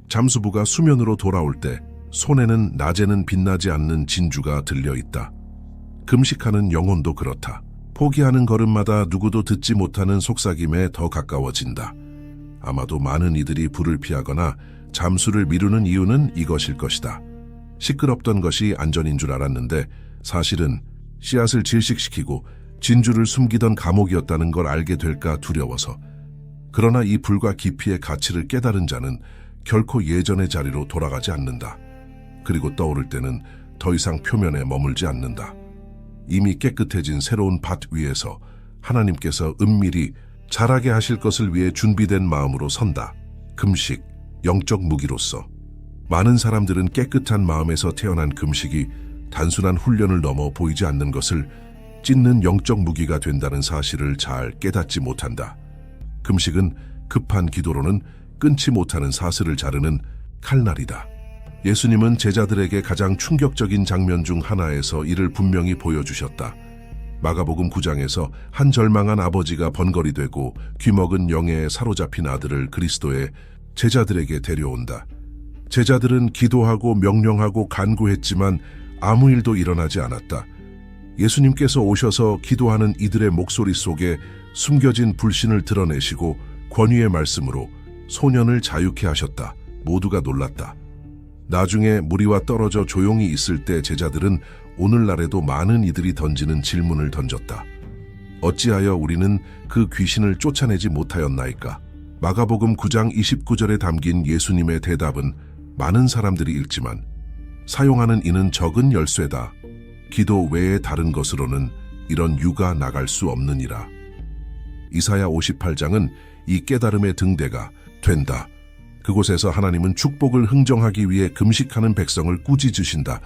잠수부가 수면으로 돌아올 때 손에는 낮에는 빛나지 않는 진주가 들려있다. 금식하는 영혼도 그렇다. 포기하는 걸음마다 누구도 듣지 못하는 속삭임에 더 가까워진다. 아마도 많은 이들이 불을 피하거나 잠수를 미루는 이유는 이것일 것이다. 시끄럽던 것이 안전인 줄 알았는데 사실은 씨앗을 질식시키고 진주를 숨기던 감옥이었다는 걸 알게 될까 두려워서. 그러나 이 불과 깊이의 가치를 깨달은 자는 결코 예전의 자리로 돌아가지 않는다. 그리고 떠오를 때는 더 이상 표면에 머물지 않는다. 이미 깨끗해진 새로운 밭 위에서 하나님께서 은밀히 자라게 하실 것을 위해 준비된 마음으로 선다. 금식, 영적 무기로서. 많은 사람들은 깨끗한 마음에서 태어난 금식이 단순한 훈련을 넘어 보이지 않는 것을 찢는 영적 무기가 된다는 사실을 잘 깨닫지 못한다. 금식은 급한 기도로는 끊지 못하는 사슬을 자르는 칼날이다. 예수님은 제자들에게 가장 충격적인 장면 중 하나에서 이를 분명히 보여주셨다. 마가복음 9장에서 한 절망한 아버지가 번거리되고 귀먹은 영에 사로잡힌 아들을 그리스도의 제자들에게 데려온다. 제자들은 기도하고 명령하고 간구했지만 아무 일도 일어나지 않았다. 예수님께서 오셔서 기도하는 이들의 목소리 속에 숨겨진 불신을 드러내시고 권위의 말씀으로 소년을 자유케 하셨다. 모두가 놀랐다. 나중에 무리와 떨어져 조용히 있을 때 제자들은 오늘날에도 많은 이들이 던지는 질문을 던졌다. 어찌하여 우리는 그 귀신을 쫓아내지 못하였나이까? 마가복음 9장 29절에 담긴 예수님의 대답은 많은 사람들이 읽지만 사용하는 이는 적은 열쇠다. 기도 외에 다른 것으로는 이런 유가 나갈 수 없느니라. 이사야 58장은 이 깨달음의 등대가 된다. 그곳에서 하나님은 축복을 흥정하기 위해 금식하는 백성을 꾸짖으신다.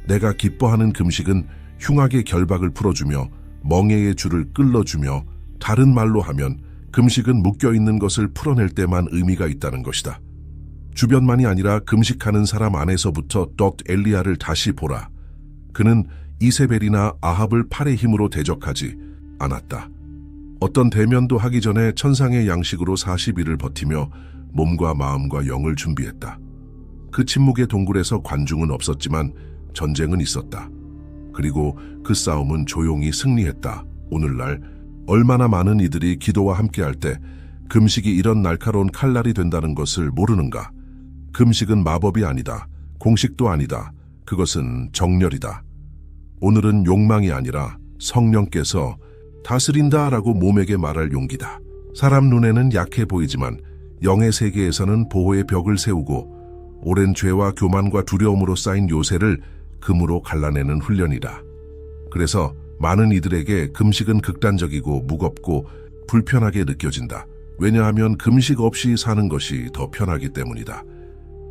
내가 기뻐하는 금식은 흉악의 결박을 풀어주며 멍에의 줄을 끌어주며, 다른 말로 하면 금식은 묶여있는 것을 풀어낼 때만 의미가 있다는 것이다. 주변만이 아니라 금식하는 사람 안에서부터 엘리야를 다시 보라. 그는 이세벨이나 아합을 팔의 힘으로 대적하지 않았다. 어떤 대면도 하기 전에 천상의 양식으로 40일을 버티며 몸과 마음과 영을 준비했다. 그 침묵의 동굴에서 관중은 없었지만 전쟁은 있었다. 그리고 그 싸움은 조용히 승리했다. 오늘날 얼마나 많은 이들이 기도와 함께할 때 금식이 이런 날카로운 칼날이 된다는 것을 모르는가? 금식은 마법이 아니다. 공식도 아니다. 그것은 정렬이다. 오늘은 욕망이 아니라 성령께서 다스린다라고 몸에게 말할 용기다. 사람 눈에는 약해 보이지만 영의 세계에서는 보호의 벽을 세우고 오랜 죄와 교만과 두려움으로 쌓인 요새를 금으로 갈라내는 훈련이다. 그래서 많은 이들에게 금식은 극단적이고 무겁고 불편하게 느껴진다. 왜냐하면 금식 없이 사는 것이 더 편하기 때문이다.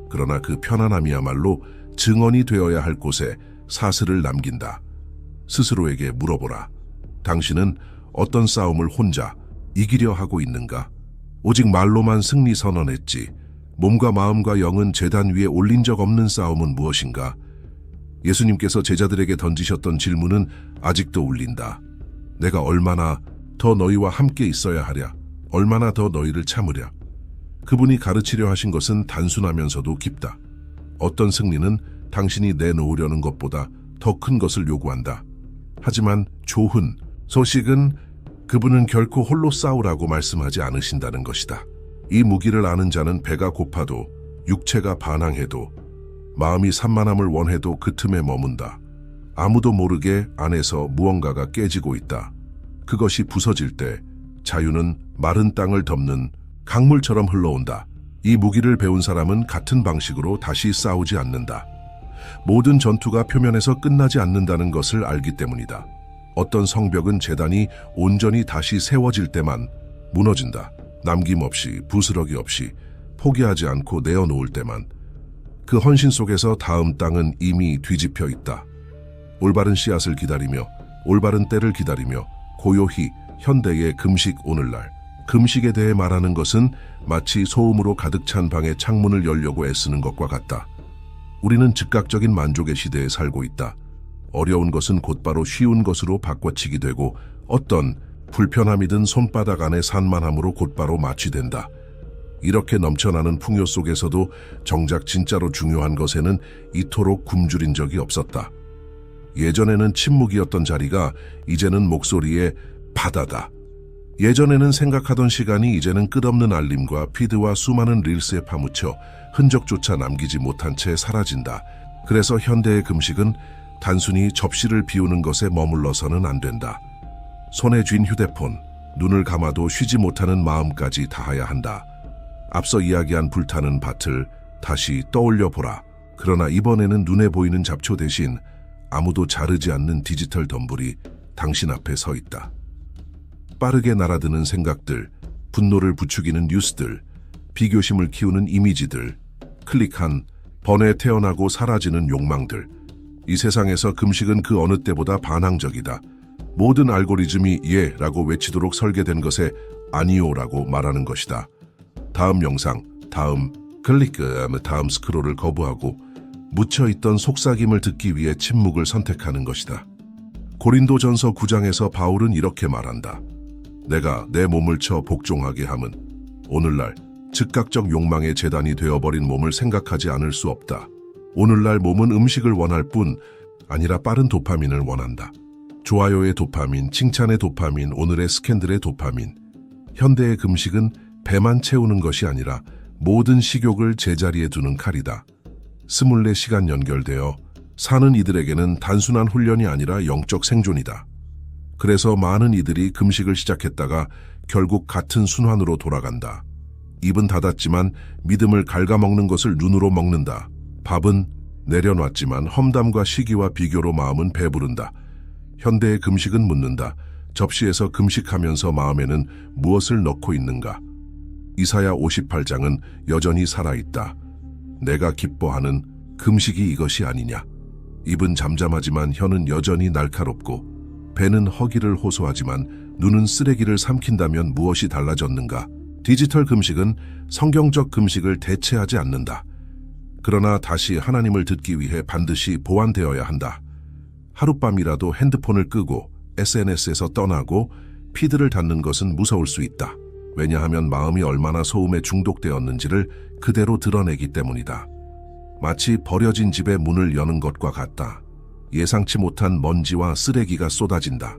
그러나 그 편안함이야말로 증언이 되어야 할 곳에 사슬을 남긴다. 스스로에게 물어보라. 당신은 어떤 싸움을 혼자 이기려 하고 있는가? 오직 말로만 승리 선언했지. 몸과 마음과 영은 제단 위에 올린 적 없는 싸움은 무엇인가? 예수님께서 제자들에게 던지셨던 질문은 아직도 울린다. 내가 얼마나 더 너희와 함께 있어야 하랴? 얼마나 더 너희를 참으랴? 그분이 가르치려 하신 것은 단순하면서도 깊다. 어떤 승리는 당신이 내놓으려는 것보다 더 큰 것을 요구한다. 하지만 좋은 소식은 그분은 결코 홀로 싸우라고 말씀하지 않으신다는 것이다. 이 무기를 아는 자는 배가 고파도 육체가 반항해도 마음이 산만함을 원해도 그 틈에 머문다. 아무도 모르게 안에서 무언가가 깨지고 있다. 그것이 부서질 때 자유는 마른 땅을 덮는 강물처럼 흘러온다. 이 무기를 배운 사람은 같은 방식으로 다시 싸우지 않는다. 모든 전투가 표면에서 끝나지 않는다는 것을 알기 때문이다. 어떤 성벽은 재단이 온전히 다시 세워질 때만 무너진다. 남김없이, 부스러기 없이, 포기하지 않고 내어놓을 때만. 그 헌신 속에서 다음 땅은 이미 뒤집혀 있다. 올바른 씨앗을 기다리며, 올바른 때를 기다리며 고요히 현대의 금식 오늘날. 금식에 대해 말하는 것은 마치 소음으로 가득 찬 방의 창문을 열려고 애쓰는 것과 같다. 우리는 즉각적인 만족의 시대에 살고 있다. 어려운 것은 곧바로 쉬운 것으로 바꿔치기 되고 어떤 불편함이든 손바닥 안의 산만함으로 곧바로 마취된다. 이렇게 넘쳐나는 풍요 속에서도 정작 진짜로 중요한 것에는 이토록 굶주린 적이 없었다. 예전에는 침묵이었던 자리가 이제는 목소리의 바다다. 예전에는 생각하던 시간이 이제는 끝없는 알림과 피드와 수많은 릴스에 파묻혀 흔적조차 남기지 못한 채 사라진다. 그래서 현대의 금식은 단순히 접시를 비우는 것에 머물러서는 안 된다. 손에 쥔 휴대폰, 눈을 감아도 쉬지 못하는 마음까지 다해야 한다. 앞서 이야기한 불타는 밭을 다시 떠올려 보라. 그러나 이번에는 눈에 보이는 잡초 대신 아무도 자르지 않는 디지털 덤불이 당신 앞에 서 있다. 빠르게 날아드는 생각들, 분노를 부추기는 뉴스들, 비교심을 키우는 이미지들, 클릭한 번에 태어나고 사라지는 욕망들. 이 세상에서 금식은 그 어느 때보다 반항적이다. 모든 알고리즘이 예라고 외치도록 설계된 것에 아니요라고 말하는 것이다. 다음 영상, 다음 클릭, 다음 스크롤을 거부하고 묻혀있던 속삭임을 듣기 위해 침묵을 선택하는 것이다. 고린도전서 9장에서 바울은 이렇게 말한다. 내가 내 몸을 쳐 복종하게 함은 오늘날 즉각적 욕망의 재단이 되어버린 몸을 생각하지 않을 수 없다. 오늘날 몸은 음식을 원할 뿐 아니라 빠른 도파민을 원한다. 좋아요의 도파민, 칭찬의 도파민, 오늘의 스캔들의 도파민. 현대의 금식은 배만 채우는 것이 아니라 모든 식욕을 제자리에 두는 칼이다. 24시간 연결되어 사는 이들에게는 단순한 훈련이 아니라 영적 생존이다. 그래서 많은 이들이 금식을 시작했다가 결국 같은 순환으로 돌아간다. 입은 닫았지만 믿음을 갉아먹는 것을 눈으로 먹는다. 밥은 내려놨지만 험담과 시기와 비교로 마음은 배부른다. 현대의 금식은 묻는다. 접시에서 금식하면서 마음에는 무엇을 넣고 있는가? 이사야 58장은 여전히 살아있다. 내가 기뻐하는 금식이 이것이 아니냐? 입은 잠잠하지만 혀는 여전히 날카롭고 배는 허기를 호소하지만 눈은 쓰레기를 삼킨다면 무엇이 달라졌는가? 디지털 금식은 성경적 금식을 대체하지 않는다. 그러나 다시 하나님을 듣기 위해 반드시 보완되어야 한다. 하룻밤이라도 핸드폰을 끄고 SNS에서 떠나고 피드를 닫는 것은 무서울 수 있다. 왜냐하면 마음이 얼마나 소음에 중독되었는지를 그대로 드러내기 때문이다. 마치 버려진 집의 문을 여는 것과 같다. 예상치 못한 먼지와 쓰레기가 쏟아진다.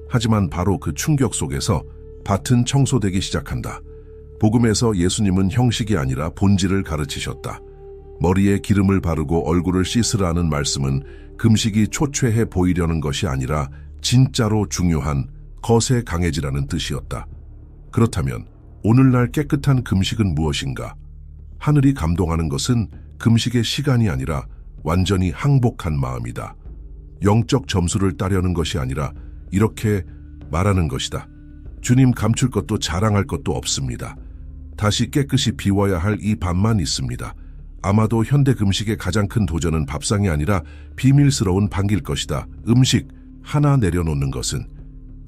하지만 바로 그 충격 속에서 밭은 청소되기 시작한다. 복음에서 예수님은 형식이 아니라 본질을 가르치셨다. 머리에 기름을 바르고 얼굴을 씻으라는 말씀은 금식이 초췌해 보이려는 것이 아니라 진짜로 중요한 것에 강해지라는 뜻이었다. 그렇다면 오늘날 깨끗한 금식은 무엇인가? 하늘이 감동하는 것은 금식의 시간이 아니라 완전히 항복한 마음이다. 영적 점수를 따려는 것이 아니라 이렇게 말하는 것이다. 주님, 감출 것도 자랑할 것도 없습니다. 다시 깨끗이 비워야 할 이 밥만 있습니다. 아마도 현대 금식의 가장 큰 도전은 밥상이 아니라 비밀스러운 방길 것이다. 음식 하나 내려놓는 것은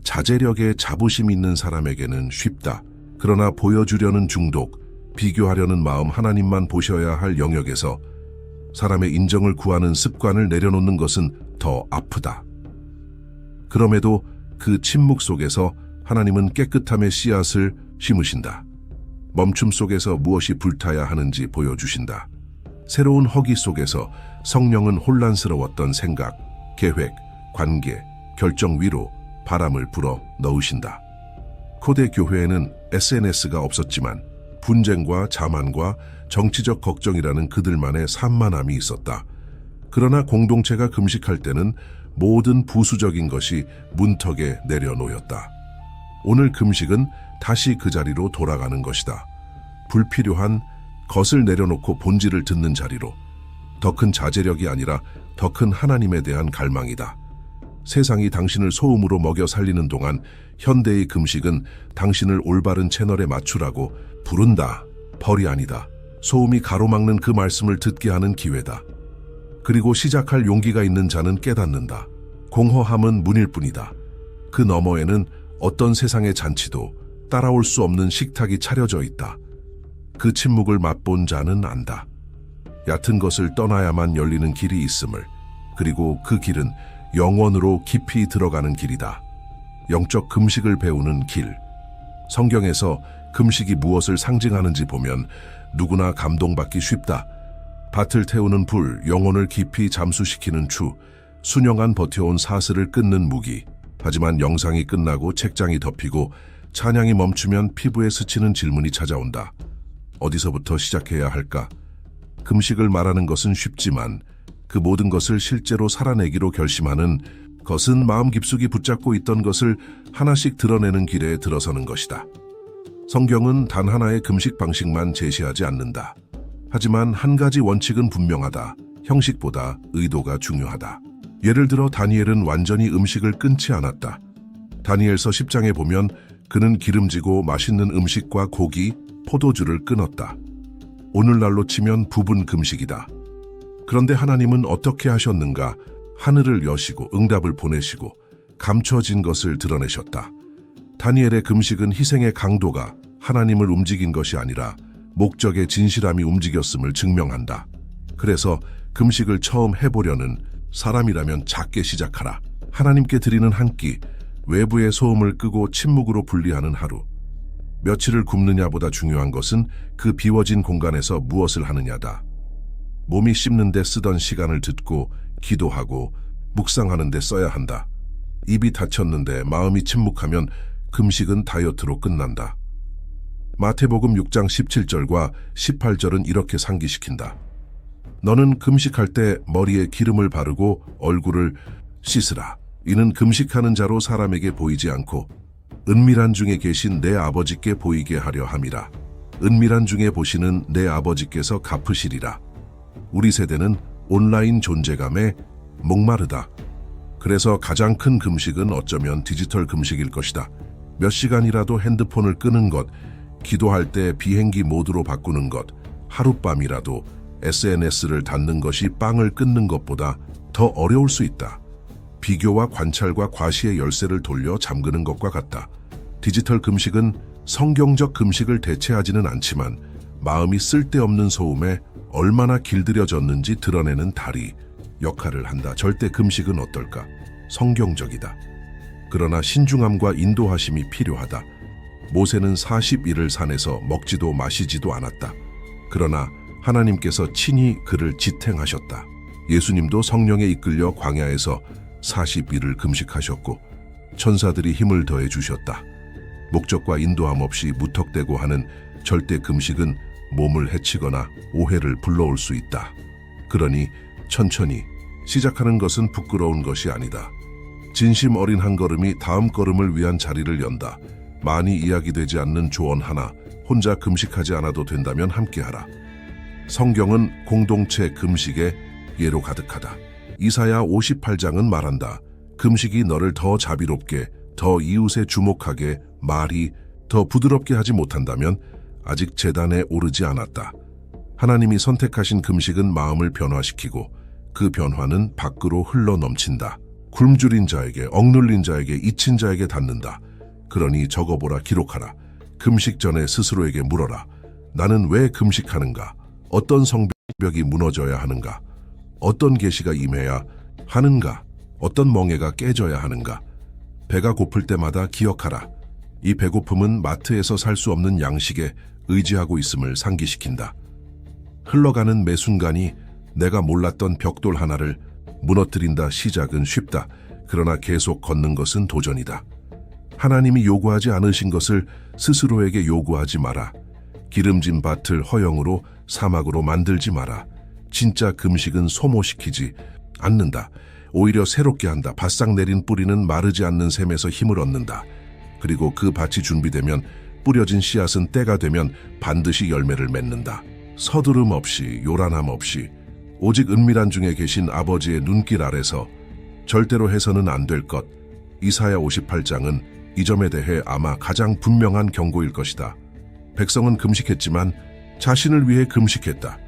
자제력에 자부심 있는 사람에게는 쉽다. 그러나 보여주려는 중독, 비교하려는 마음, 하나님만 보셔야 할 영역에서 사람의 인정을 구하는 습관을 내려놓는 것은 더 아프다. 그럼에도 그 침묵 속에서 하나님은 깨끗함의 씨앗을 심으신다. 멈춤 속에서 무엇이 불타야 하는지 보여주신다. 새로운 허기 속에서 성령은 혼란스러웠던 생각, 계획, 관계, 결정 위로 바람을 불어 넣으신다. 고대 교회에는 SNS가 없었지만 분쟁과 자만과 정치적 걱정이라는 그들만의 산만함이 있었다. 그러나 공동체가 금식할 때는 모든 부수적인 것이 문턱에 내려놓였다. 오늘 금식은 다시 그 자리로 돌아가는 것이다. 불필요한 것을 내려놓고 본질을 듣는 자리로. 더 큰 자제력이 아니라 더 큰 하나님에 대한 갈망이다. 세상이 당신을 소음으로 먹여 살리는 동안 현대의 금식은 당신을 올바른 채널에 맞추라고 부른다. 벌이 아니다. 소음이 가로막는 그 말씀을 듣게 하는 기회다. 그리고 시작할 용기가 있는 자는 깨닫는다. 공허함은 문일 뿐이다. 그 너머에는 어떤 세상의 잔치도 따라올 수 없는 식탁이 차려져 있다. 그 침묵을 맛본 자는 안다. 얕은 것을 떠나야만 열리는 길이 있음을. 그리고 그 길은 영원으로 깊이 들어가는 길이다. 영적 금식을 배우는 길. 성경에서 금식이 무엇을 상징하는지 보면 누구나 감동받기 쉽다. 밭을 태우는 불, 영혼을 깊이 잠수시키는 추, 수년간 버텨온 사슬을 끊는 무기. 하지만 영상이 끝나고 책장이 덮이고 찬양이 멈추면 피부에 스치는 질문이 찾아온다. 어디서부터 시작해야 할까? 금식을 말하는 것은 쉽지만 그 모든 것을 실제로 살아내기로 결심하는 것은 마음 깊숙이 붙잡고 있던 것을 하나씩 드러내는 길에 들어서는 것이다. 성경은 단 하나의 금식 방식만 제시하지 않는다. 하지만 한 가지 원칙은 분명하다. 형식보다 의도가 중요하다. 예를 들어 다니엘은 완전히 음식을 끊지 않았다. 다니엘서 10장에 보면 그는 기름지고 맛있는 음식과 고기, 포도주를 끊었다. 오늘날로 치면 부분 금식이다. 그런데 하나님은 어떻게 하셨는가? 하늘을 여시고 응답을 보내시고 감춰진 것을 드러내셨다. 다니엘의 금식은 희생의 강도가 하나님을 움직인 것이 아니라 목적의 진실함이 움직였음을 증명한다. 그래서 금식을 처음 해보려는 사람이라면 작게 시작하라. 하나님께 드리는 한 끼, 외부의 소음을 끄고 침묵으로 분리하는 하루. 며칠을 굶느냐보다 중요한 것은 그 비워진 공간에서 무엇을 하느냐다. 몸이 씹는 데 쓰던 시간을 듣고 기도하고 묵상하는 데 써야 한다. 입이 닫혔는데 마음이 침묵하면 금식은 다이어트로 끝난다. 마태복음 6장 17절과 18절은 이렇게 상기시킨다. 너는 금식할 때 머리에 기름을 바르고 얼굴을 씻으라. 이는 금식하는 자로 사람에게 보이지 않고 은밀한 중에 계신 내 아버지께 보이게 하려 함이라. 은밀한 중에 보시는 내 아버지께서 갚으시리라. 우리 세대는 온라인 존재감에 목마르다. 그래서 가장 큰 금식은 어쩌면 디지털 금식일 것이다. 몇 시간이라도 핸드폰을 끄는 것, 기도할 때 비행기 모드로 바꾸는 것, 하룻밤이라도 SNS를 닫는 것이 빵을 끊는 것보다 더 어려울 수 있다. 비교와 관찰과 과시의 열쇠를 돌려 잠그는 것과 같다. 디지털 금식은 성경적 금식을 대체하지는 않지만 마음이 쓸데없는 소음에 얼마나 길들여졌는지 드러내는 다리 역할을 한다. 절대 금식은 어떨까? 성경적이다. 그러나 신중함과 인도하심이 필요하다. 모세는 40일을 산에서 먹지도 마시지도 않았다. 그러나 하나님께서 친히 그를 지탱하셨다. 예수님도 성령에 이끌려 광야에서 40일을 금식하셨고 천사들이 힘을 더해 주셨다. 목적과 인도함 없이 무턱대고 하는 절대 금식은 몸을 해치거나 오해를 불러올 수 있다. 그러니 천천히 시작하는 것은 부끄러운 것이 아니다. 진심 어린 한 걸음이 다음 걸음을 위한 자리를 연다. 많이 이야기되지 않는 조언 하나, 혼자 금식하지 않아도 된다면 함께하라. 성경은 공동체 금식의 예로 가득하다. 이사야 58장은 말한다. 금식이 너를 더 자비롭게, 더 이웃에 주목하게, 말이 더 부드럽게 하지 못한다면 아직 제단에 오르지 않았다. 하나님이 선택하신 금식은 마음을 변화시키고 그 변화는 밖으로 흘러 넘친다. 굶주린 자에게, 억눌린 자에게, 잊힌 자에게 닿는다. 그러니 적어보라, 기록하라. 금식 전에 스스로에게 물어라. 나는 왜 금식하는가? 어떤 성벽이 무너져야 하는가? 어떤 계시가 임해야 하는가? 어떤 멍에가 깨져야 하는가? 배가 고플 때마다 기억하라. 이 배고픔은 마트에서 살 수 없는 양식에 의지하고 있음을 상기시킨다. 흘러가는 매 순간이 내가 몰랐던 벽돌 하나를 무너뜨린다. 시작은 쉽다. 그러나 계속 걷는 것은 도전이다. 하나님이 요구하지 않으신 것을 스스로에게 요구하지 마라. 기름진 밭을 허영으로, 사막으로 만들지 마라. 진짜 금식은 소모시키지 않는다. 오히려 새롭게 한다. 바싹 내린 뿌리는 마르지 않는 샘에서 힘을 얻는다. 그리고 그 밭이 준비되면, 뿌려진 씨앗은 때가 되면 반드시 열매를 맺는다. 서두름 없이, 요란함 없이, 오직 은밀한 중에 계신 아버지의 눈길 아래서 절대로 해서는 안 될 것. 이사야 58장은 이 점에 대해 아마 가장 분명한 경고일 것이다. 백성은 금식했지만 자신을 위해 금식했다.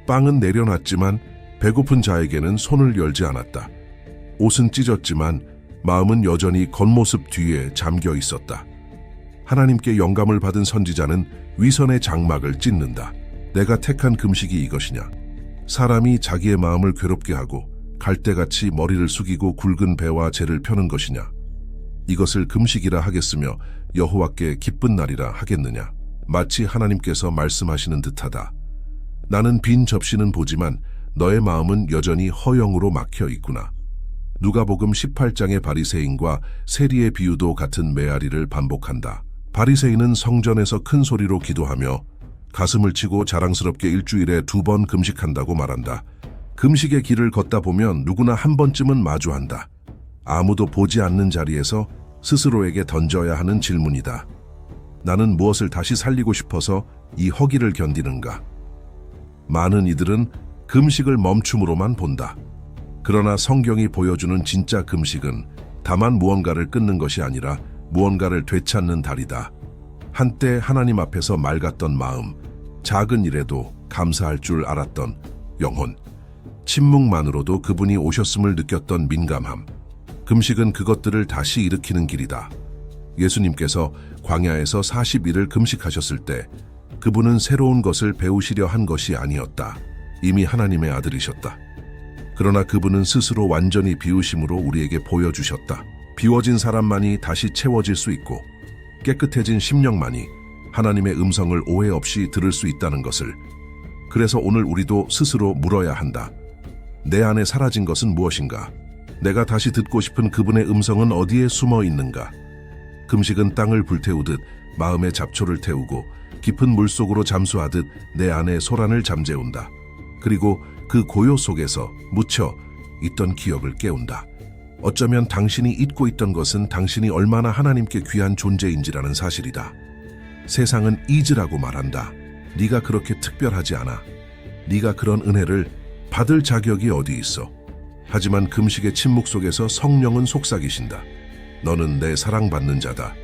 빵은 내려놨지만 배고픈 자에게는 손을 열지 않았다. 옷은 찢었지만 마음은 여전히 겉모습 뒤에 잠겨 있었다. 하나님께 영감을 받은 선지자는 위선의 장막을 찢는다. 내가 택한 금식이 이것이냐? 사람이 자기의 마음을 괴롭게 하고 갈대같이 머리를 숙이고 굵은 배와 재를 펴는 것이냐? 이것을 금식이라 하겠으며 여호와께 기쁜 날이라 하겠느냐? 마치 하나님께서 말씀하시는 듯하다. 나는 빈 접시는 보지만 너의 마음은 여전히 허영으로 막혀 있구나. 누가복음 18장의 바리새인과 세리의 비유도 같은 메아리를 반복한다. 바리새인은 성전에서 큰 소리로 기도하며 가슴을 치고 자랑스럽게 일주일에 2번 금식한다고 말한다. 금식의 길을 걷다 보면 누구나 한 번쯤은 마주한다. 아무도 보지 않는 자리에서 스스로에게 던져야 하는 질문이다. 나는 무엇을 다시 살리고 싶어서 이 허기를 견디는가? 많은 이들은 금식을 멈춤으로만 본다. 그러나 성경이 보여주는 진짜 금식은 다만 무언가를 끊는 것이 아니라 무언가를 되찾는 달이다. 한때 하나님 앞에서 맑았던 마음, 작은 일에도 감사할 줄 알았던 영혼, 침묵만으로도 그분이 오셨음을 느꼈던 민감함. 금식은 그것들을 다시 일으키는 길이다. 예수님께서 광야에서 40일을 금식하셨을 때 그분은 새로운 것을 배우시려 한 것이 아니었다. 이미 하나님의 아들이셨다. 그러나 그분은 스스로 완전히 비우심으로 우리에게 보여주셨다. 비워진 사람만이 다시 채워질 수 있고 깨끗해진 심령만이 하나님의 음성을 오해 없이 들을 수 있다는 것을. 그래서 오늘 우리도 스스로 물어야 한다. 내 안에 사라진 것은 무엇인가? 내가 다시 듣고 싶은 그분의 음성은 어디에 숨어 있는가? 금식은 땅을 불태우듯 마음의 잡초를 태우고 깊은 물속으로 잠수하듯 내 안에 소란을 잠재운다. 그리고 그 고요 속에서 묻혀 있던 기억을 깨운다. 어쩌면 당신이 잊고 있던 것은 당신이 얼마나 하나님께 귀한 존재인지라는 사실이다. 세상은 잊으라고 말한다. 네가 그렇게 특별하지 않아. 네가 그런 은혜를 받을 자격이 어디 있어. 하지만 금식의 침묵 속에서 성령은 속삭이신다. 너는 내 사랑받는 자다.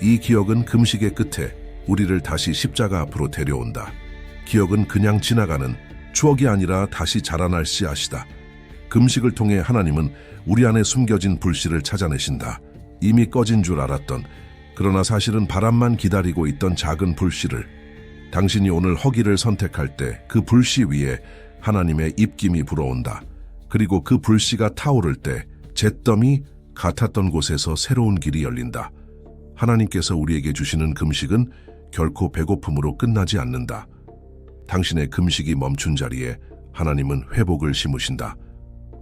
이 기억은 금식의 끝에 우리를 다시 십자가 앞으로 데려온다. 기억은 그냥 지나가는 추억이 아니라 다시 자라날 씨앗이다. 금식을 통해 하나님은 우리 안에 숨겨진 불씨를 찾아내신다. 이미 꺼진 줄 알았던, 그러나 사실은 바람만 기다리고 있던 작은 불씨를. 당신이 오늘 허기를 선택할 때 그 불씨 위에 하나님의 입김이 불어온다. 그리고 그 불씨가 타오를 때 잿더미 같았던 곳에서 새로운 길이 열린다. 하나님께서 우리에게 주시는 금식은 결코 배고픔으로 끝나지 않는다. 당신의 금식이 멈춘 자리에 하나님은 회복을 심으신다.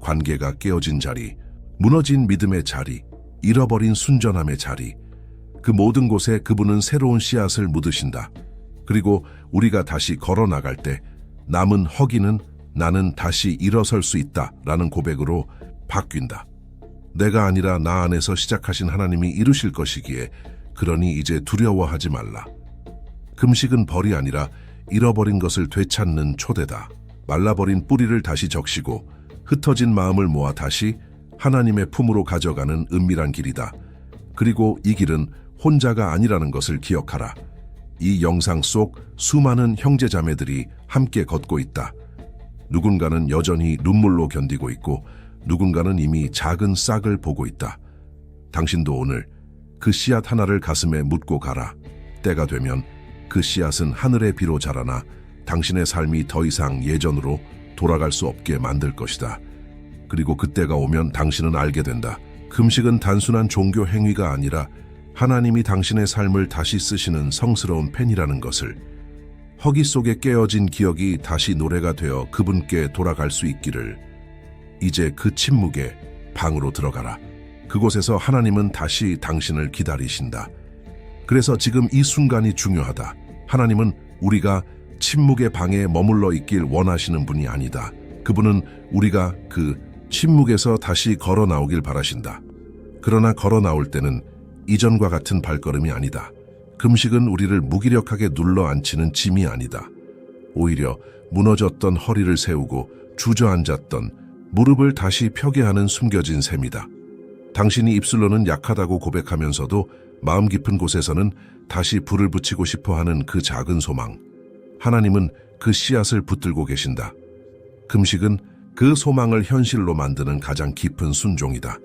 관계가 깨어진 자리, 무너진 믿음의 자리, 잃어버린 순전함의 자리, 그 모든 곳에 그분은 새로운 씨앗을 묻으신다. 그리고 우리가 다시 걸어 나갈 때 남은 허기는 나는 다시 일어설 수 있다 라는 고백으로 바뀐다. 내가 아니라 나 안에서 시작하신 하나님이 이루실 것이기에 그러니 이제 두려워하지 말라. 금식은 벌이 아니라 잃어버린 것을 되찾는 초대다. 말라버린 뿌리를 다시 적시고 흩어진 마음을 모아 다시 하나님의 품으로 가져가는 은밀한 길이다. 그리고 이 길은 혼자가 아니라는 것을 기억하라. 이 영상 속 수많은 형제자매들이 함께 걷고 있다. 누군가는 여전히 눈물로 견디고 있고 누군가는 이미 작은 싹을 보고 있다. 당신도 오늘 그 씨앗 하나를 가슴에 묻고 가라. 때가 되면 그 씨앗은 하늘의 비로 자라나 당신의 삶이 더 이상 예전으로 돌아갈 수 없게 만들 것이다. 그리고 그때가 오면 당신은 알게 된다. 금식은 단순한 종교 행위가 아니라 하나님이 당신의 삶을 다시 쓰시는 성스러운 펜이라는 것을, 허기 속에 깨어진 기억이 다시 노래가 되어 그분께 돌아갈 수 있기를. 이제 그 침묵의 방으로 들어가라. 그곳에서 하나님은 다시 당신을 기다리신다. 그래서 지금 이 순간이 중요하다. 하나님은 우리가 침묵의 방에 머물러 있길 원하시는 분이 아니다. 그분은 우리가 그 침묵에서 다시 걸어 나오길 바라신다. 그러나 걸어 나올 때는 이전과 같은 발걸음이 아니다. 금식은 우리를 무기력하게 눌러 앉히는 짐이 아니다. 오히려 무너졌던 허리를 세우고 주저앉았던 무릎을 다시 펴게 하는 숨겨진 셈이다. 당신이 입술로는 약하다고 고백하면서도 마음 깊은 곳에서는 다시 불을 붙이고 싶어 하는 그 작은 소망. 하나님은 그 씨앗을 붙들고 계신다. 금식은 그 소망을 현실로 만드는 가장 깊은 순종이다.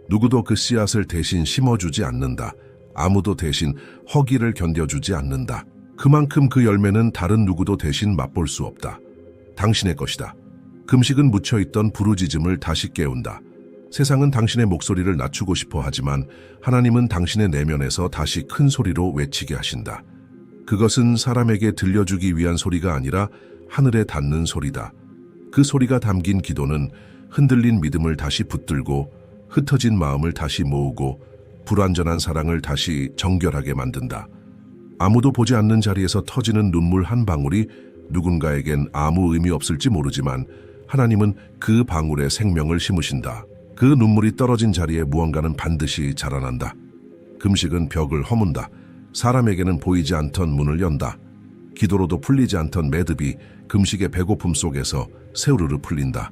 누구도 그 씨앗을 대신 심어주지 않는다. 아무도 대신 허기를 견뎌주지 않는다. 그만큼 그 열매는 다른 누구도 대신 맛볼 수 없다. 당신의 것이다. 금식은 묻혀있던 부르짖음을 다시 깨운다. 세상은 당신의 목소리를 낮추고 싶어 하지만 하나님은 당신의 내면에서 다시 큰 소리로 외치게 하신다. 그것은 사람에게 들려주기 위한 소리가 아니라 하늘에 닿는 소리다. 그 소리가 담긴 기도는 흔들린 믿음을 다시 붙들고 흩어진 마음을 다시 모으고 불완전한 사랑을 다시 정결하게 만든다. 아무도 보지 않는 자리에서 터지는 눈물 한 방울이 누군가에겐 아무 의미 없을지 모르지만 하나님은 그 방울에 생명을 심으신다. 그 눈물이 떨어진 자리에 무언가는 반드시 자라난다. 금식은 벽을 허문다. 사람에게는 보이지 않던 문을 연다. 기도로도 풀리지 않던 매듭이 금식의 배고픔 속에서 세우르르 풀린다.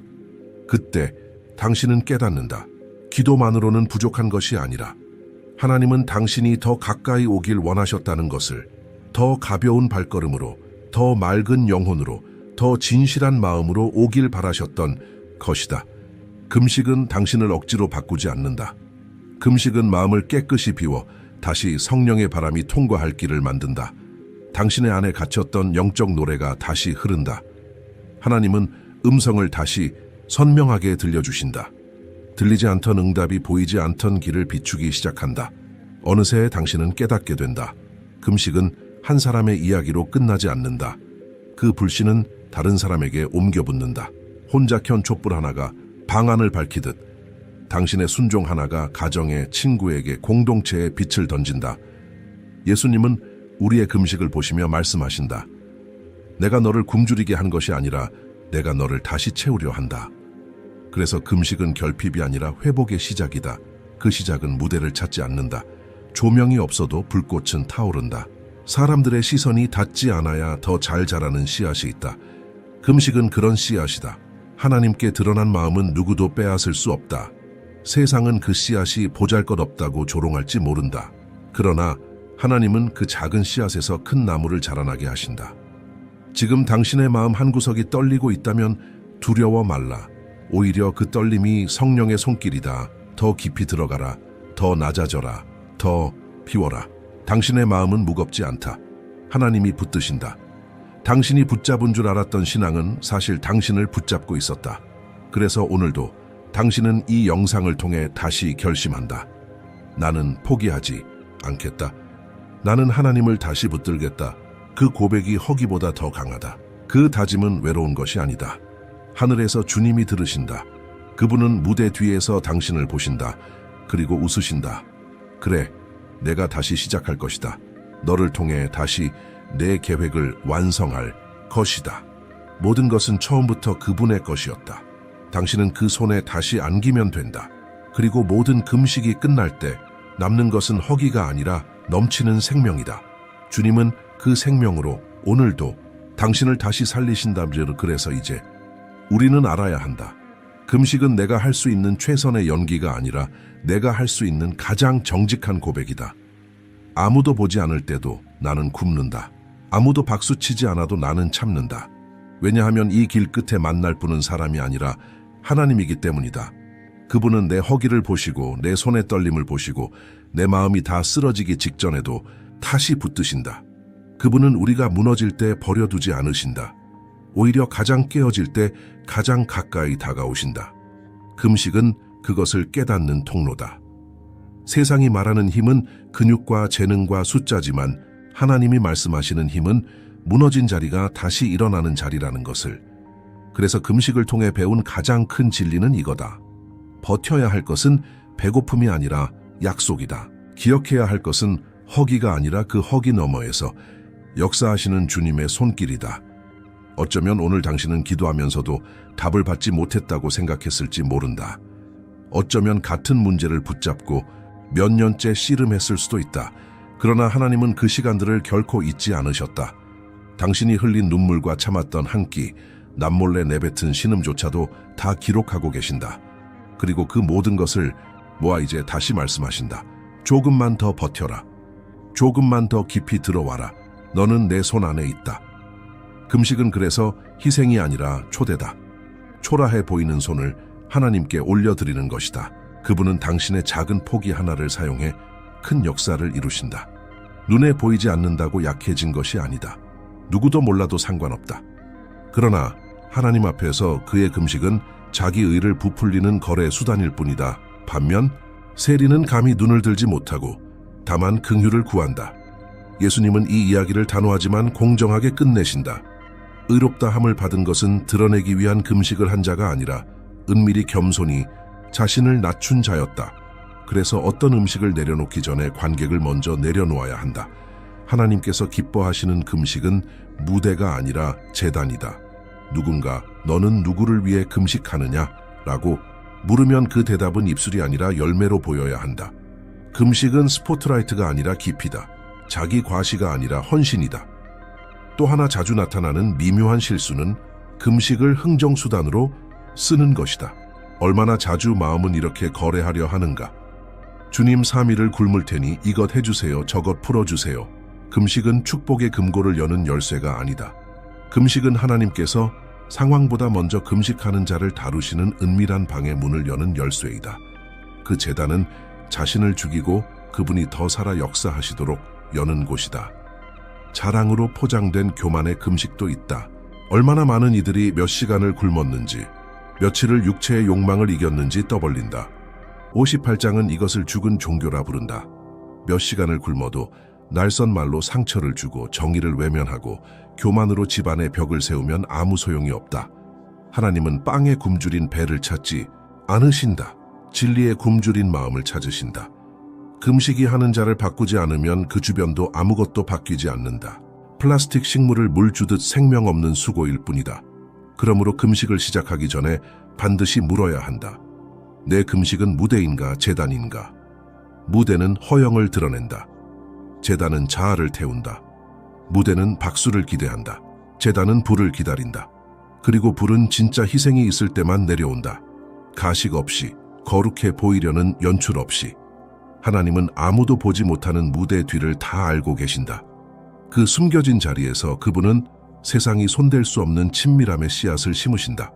그때 당신은 깨닫는다. 기도만으로는 부족한 것이 아니라 하나님은 당신이 더 가까이 오길 원하셨다는 것을, 더 가벼운 발걸음으로, 더 맑은 영혼으로, 더 진실한 마음으로 오길 바라셨던 것이다. 금식은 당신을 억지로 바꾸지 않는다. 금식은 마음을 깨끗이 비워 다시 성령의 바람이 통과할 길을 만든다. 당신의 안에 갇혔던 영적 노래가 다시 흐른다. 하나님은 음성을 다시 선명하게 들려주신다. 들리지 않던 응답이 보이지 않던 길을 비추기 시작한다. 어느새 당신은 깨닫게 된다. 금식은 한 사람의 이야기로 끝나지 않는다. 그 불씨는 다른 사람에게 옮겨 붙는다. 혼자 켠 촛불 하나가 방안을 밝히듯 당신의 순종 하나가 가정의 친구에게 공동체에 빛을 던진다. 예수님은 우리의 금식을 보시며 말씀하신다. 내가 너를 굶주리게 한 것이 아니라 내가 너를 다시 채우려 한다. 그래서 금식은 결핍이 아니라 회복의 시작이다. 그 시작은 무대를 찾지 않는다. 조명이 없어도 불꽃은 타오른다. 사람들의 시선이 닿지 않아야 더 잘 자라는 씨앗이 있다. 금식은 그런 씨앗이다. 하나님께 드러난 마음은 누구도 빼앗을 수 없다. 세상은 그 씨앗이 보잘것없다고 조롱할지 모른다. 그러나 하나님은 그 작은 씨앗에서 큰 나무를 자라나게 하신다. 지금 당신의 마음 한구석이 떨리고 있다면 두려워 말라. 오히려 그 떨림이 성령의 손길이다. 더 깊이 들어가라. 더 낮아져라. 더 비워라. 당신의 마음은 무겁지 않다. 하나님이 붙드신다. 당신이 붙잡은 줄 알았던 신앙은 사실 당신을 붙잡고 있었다. 그래서 오늘도 당신은 이 영상을 통해 다시 결심한다. 나는 포기하지 않겠다. 나는 하나님을 다시 붙들겠다. 그 고백이 허기보다 더 강하다. 그 다짐은 외로운 것이 아니다. 하늘에서 주님이 들으신다. 그분은 무대 뒤에서 당신을 보신다. 그리고 웃으신다. 그래, 내가 다시 시작할 것이다. 너를 통해 다시 내 계획을 완성할 것이다. 모든 것은 처음부터 그분의 것이었다. 당신은 그 손에 다시 안기면 된다. 그리고 모든 금식이 끝날 때 남는 것은 허기가 아니라 넘치는 생명이다. 주님은 그 생명으로 오늘도 당신을 다시 살리신다며. 그래서 이제 우리는 알아야 한다. 금식은 내가 할 수 있는 최선의 연기가 아니라 내가 할 수 있는 가장 정직한 고백이다. 아무도 보지 않을 때도 나는 굶는다. 아무도 박수치지 않아도 나는 참는다. 왜냐하면 이 길 끝에 만날 분은 사람이 아니라 하나님이기 때문이다. 그분은 내 허기를 보시고 내 손의 떨림을 보시고 내 마음이 다 쓰러지기 직전에도 다시 붙드신다. 그분은 우리가 무너질 때 버려두지 않으신다. 오히려 가장 깨어질 때 가장 가까이 다가오신다. 금식은 그것을 깨닫는 통로다. 세상이 말하는 힘은 근육과 재능과 숫자지만 하나님이 말씀하시는 힘은 무너진 자리가 다시 일어나는 자리라는 것을. 그래서 금식을 통해 배운 가장 큰 진리는 이거다. 버텨야 할 것은 배고픔이 아니라 약속이다. 기억해야 할 것은 허기가 아니라 그 허기 너머에서 역사하시는 주님의 손길이다. 어쩌면 오늘 당신은 기도하면서도 답을 받지 못했다고 생각했을지 모른다. 어쩌면 같은 문제를 붙잡고 몇 년째 씨름했을 수도 있다. 그러나 하나님은 그 시간들을 결코 잊지 않으셨다. 당신이 흘린 눈물과 참았던 한 끼, 남몰래 내뱉은 신음조차도 다 기록하고 계신다. 그리고 그 모든 것을 모아 이제 다시 말씀하신다. 조금만 더 버텨라. 조금만 더 깊이 들어와라. 너는 내 손 안에 있다. 금식은 그래서 희생이 아니라 초대다. 초라해 보이는 손을 하나님께 올려드리는 것이다. 그분은 당신의 작은 포기 하나를 사용해 큰 역사를 이루신다. 눈에 보이지 않는다고 약해진 것이 아니다. 누구도 몰라도 상관없다. 그러나 하나님 앞에서 그의 금식은 자기 의를 부풀리는 거래 수단일 뿐이다. 반면 세리는 감히 눈을 들지 못하고 다만 긍휼을 구한다. 예수님은 이 이야기를 단호하지만 공정하게 끝내신다. 의롭다함을 받은 것은 드러내기 위한 금식을 한 자가 아니라 은밀히 겸손히 자신을 낮춘 자였다. 그래서 어떤 음식을 내려놓기 전에 관객을 먼저 내려놓아야 한다. 하나님께서 기뻐하시는 금식은 무대가 아니라 제단이다. 누군가 너는 누구를 위해 금식하느냐? 라고 물으면 그 대답은 입술이 아니라 열매로 보여야 한다. 금식은 스포트라이트가 아니라 깊이다. 자기 과시가 아니라 헌신이다. 또 하나 자주 나타나는 미묘한 실수는 금식을 흥정수단으로 쓰는 것이다. 얼마나 자주 마음은 이렇게 거래하려 하는가. 주님 3일을 굶을 테니 이것 해주세요. 저것 풀어주세요. 금식은 축복의 금고를 여는 열쇠가 아니다. 금식은 하나님께서 상황보다 먼저 금식하는 자를 다루시는 은밀한 방의 문을 여는 열쇠이다. 그 제단은 자신을 죽이고 그분이 더 살아 역사하시도록 여는 곳이다. 자랑으로 포장된 교만의 금식도 있다. 얼마나 많은 이들이 몇 시간을 굶었는지, 며칠을 육체의 욕망을 이겼는지 떠벌린다. 58장은 이것을 죽은 종교라 부른다. 몇 시간을 굶어도 날선 말로 상처를 주고 정의를 외면하고 교만으로 집안의 벽을 세우면 아무 소용이 없다. 하나님은 빵에 굶주린 배를 찾지 않으신다. 진리에 굶주린 마음을 찾으신다. 금식이 하는 자를 바꾸지 않으면 그 주변도 아무것도 바뀌지 않는다. 플라스틱 식물을 물 주듯 생명 없는 수고일 뿐이다. 그러므로 금식을 시작하기 전에 반드시 물어야 한다. 내 금식은 무대인가 제단인가? 무대는 허영을 드러낸다. 제단은 자아를 태운다. 무대는 박수를 기대한다. 제단은 불을 기다린다. 그리고 불은 진짜 희생이 있을 때만 내려온다. 가식 없이, 거룩해 보이려는 연출 없이. 하나님은 아무도 보지 못하는 무대 뒤를 다 알고 계신다. 그 숨겨진 자리에서 그분은 세상이 손댈 수 없는 친밀함의 씨앗을 심으신다.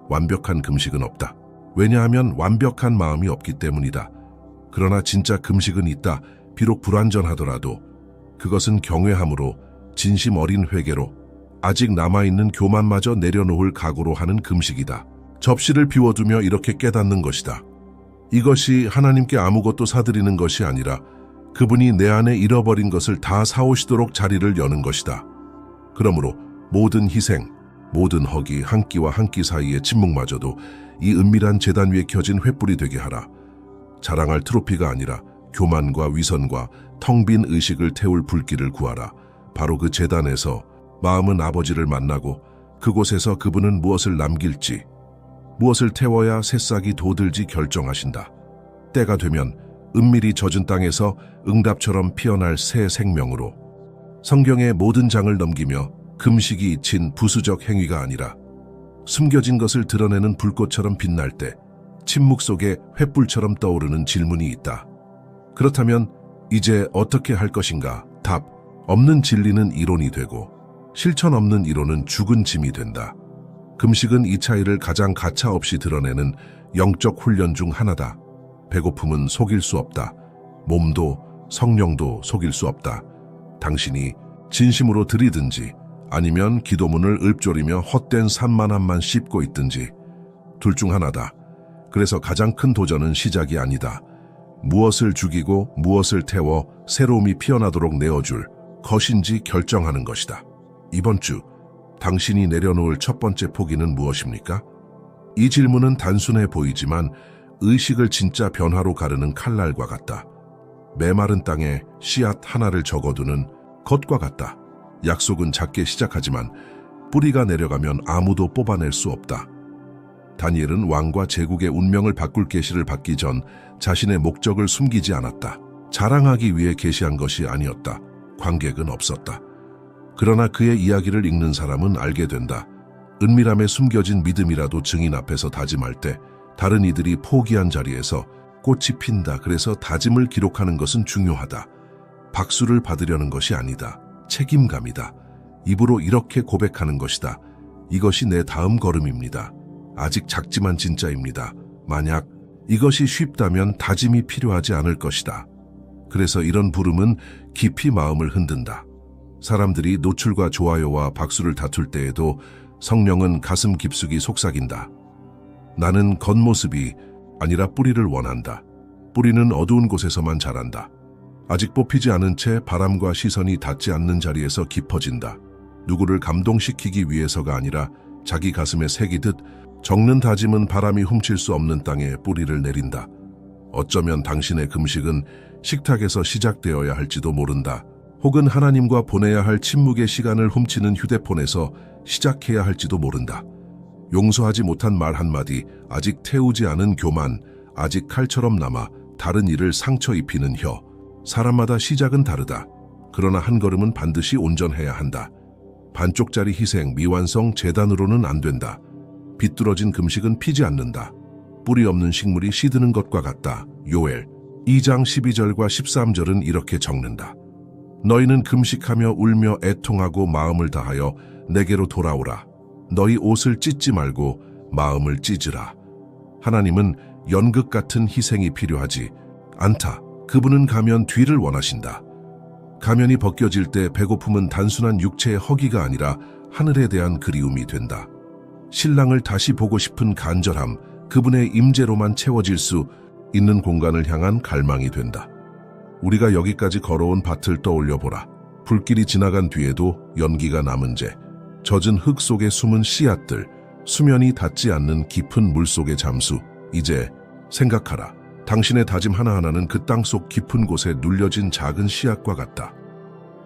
완벽한 금식은 없다. 왜냐하면 완벽한 마음이 없기 때문이다. 그러나 진짜 금식은 있다. 비록 불완전하더라도 그것은 경외함으로, 진심 어린 회개로, 아직 남아있는 교만마저 내려놓을 각오로 하는 금식이다. 접시를 비워두며 이렇게 깨닫는 것이다. 이것이 하나님께 아무것도 사드리는 것이 아니라 그분이 내 안에 잃어버린 것을 다 사오시도록 자리를 여는 것이다. 그러므로 모든 희생, 모든 허기, 한 끼와 한 끼 사이의 침묵마저도 이 은밀한 제단 위에 켜진 횃불이 되게 하라. 자랑할 트로피가 아니라 교만과 위선과 텅 빈 의식을 태울 불길을 구하라. 바로 그 제단에서 마음은 아버지를 만나고 그곳에서 그분은 무엇을 남길지, 무엇을 태워야 새싹이 돋을지 결정하신다. 때가 되면 은밀히 젖은 땅에서 응답처럼 피어날 새 생명으로. 성경의 모든 장을 넘기며 금식이 잊힌 부수적 행위가 아니라 숨겨진 것을 드러내는 불꽃처럼 빛날 때 침묵 속에 횃불처럼 떠오르는 질문이 있다. 그렇다면 이제 어떻게 할 것인가? 답, 없는 진리는 이론이 되고 실천 없는 이론은 죽은 짐이 된다. 금식은 이 차이를 가장 가차없이 드러내는 영적 훈련 중 하나다. 배고픔은 속일 수 없다. 몸도 성령도 속일 수 없다. 당신이 진심으로 들이든지 아니면 기도문을 읊조리며 헛된 산만함만 씹고 있든지 둘 중 하나다. 그래서 가장 큰 도전은 시작이 아니다. 무엇을 죽이고 무엇을 태워 새로움이 피어나도록 내어줄 것인지 결정하는 것이다. 이번 주 당신이 내려놓을 첫 번째 포기는 무엇입니까? 이 질문은 단순해 보이지만 의식을 진짜 변화로 가르는 칼날과 같다. 메마른 땅에 씨앗 하나를 적어두는 것과 같다. 약속은 작게 시작하지만 뿌리가 내려가면 아무도 뽑아낼 수 없다. 다니엘은 왕과 제국의 운명을 바꿀 계시를 받기 전 자신의 목적을 숨기지 않았다. 자랑하기 위해 계시한 것이 아니었다. 관객은 없었다. 그러나 그의 이야기를 읽는 사람은 알게 된다. 은밀함에 숨겨진 믿음이라도 증인 앞에서 다짐할 때 다른 이들이 포기한 자리에서 꽃이 핀다. 그래서 다짐을 기록하는 것은 중요하다. 박수를 받으려는 것이 아니다. 책임감이다. 입으로 이렇게 고백하는 것이다. 이것이 내 다음 걸음입니다. 아직 작지만 진짜입니다. 만약 이것이 쉽다면 다짐이 필요하지 않을 것이다. 그래서 이런 부름은 깊이 마음을 흔든다. 사람들이 노출과 좋아요와 박수를 다툴 때에도 성령은 가슴 깊숙이 속삭인다. 나는 겉모습이 아니라 뿌리를 원한다. 뿌리는 어두운 곳에서만 자란다. 아직 뽑히지 않은 채 바람과 시선이 닿지 않는 자리에서 깊어진다. 누구를 감동시키기 위해서가 아니라 자기 가슴에 새기듯 적는 다짐은 바람이 훔칠 수 없는 땅에 뿌리를 내린다. 어쩌면 당신의 금식은 식탁에서 시작되어야 할지도 모른다. 혹은 하나님과 보내야 할 침묵의 시간을 훔치는 휴대폰에서 시작해야 할지도 모른다. 용서하지 못한 말 한마디, 아직 태우지 않은 교만, 아직 칼처럼 남아 다른 이를 상처 입히는 혀. 사람마다 시작은 다르다. 그러나 한 걸음은 반드시 온전해야 한다. 반쪽짜리 희생, 미완성 재단으로는 안 된다. 비뚤어진 금식은 피지 않는다. 뿌리 없는 식물이 시드는 것과 같다. 요엘 2장 12절과 13절은 이렇게 적는다. 너희는 금식하며 울며 애통하고 마음을 다하여 내게로 돌아오라. 너희 옷을 찢지 말고 마음을 찢으라. 하나님은 연극 같은 희생이 필요하지 않다. 그분은 가면 뒤를 원하신다. 가면이 벗겨질 때 배고픔은 단순한 육체의 허기가 아니라 하늘에 대한 그리움이 된다. 신랑을 다시 보고 싶은 간절함, 그분의 임재로만 채워질 수 있는 공간을 향한 갈망이 된다. 우리가 여기까지 걸어온 밭을 떠올려 보라. 불길이 지나간 뒤에도 연기가 남은 채 젖은 흙 속에 숨은 씨앗들, 수면이 닿지 않는 깊은 물 속의 잠수. 이제 생각하라. 당신의 다짐 하나하나는 그 땅 속 깊은 곳에 눌려진 작은 씨앗과 같다.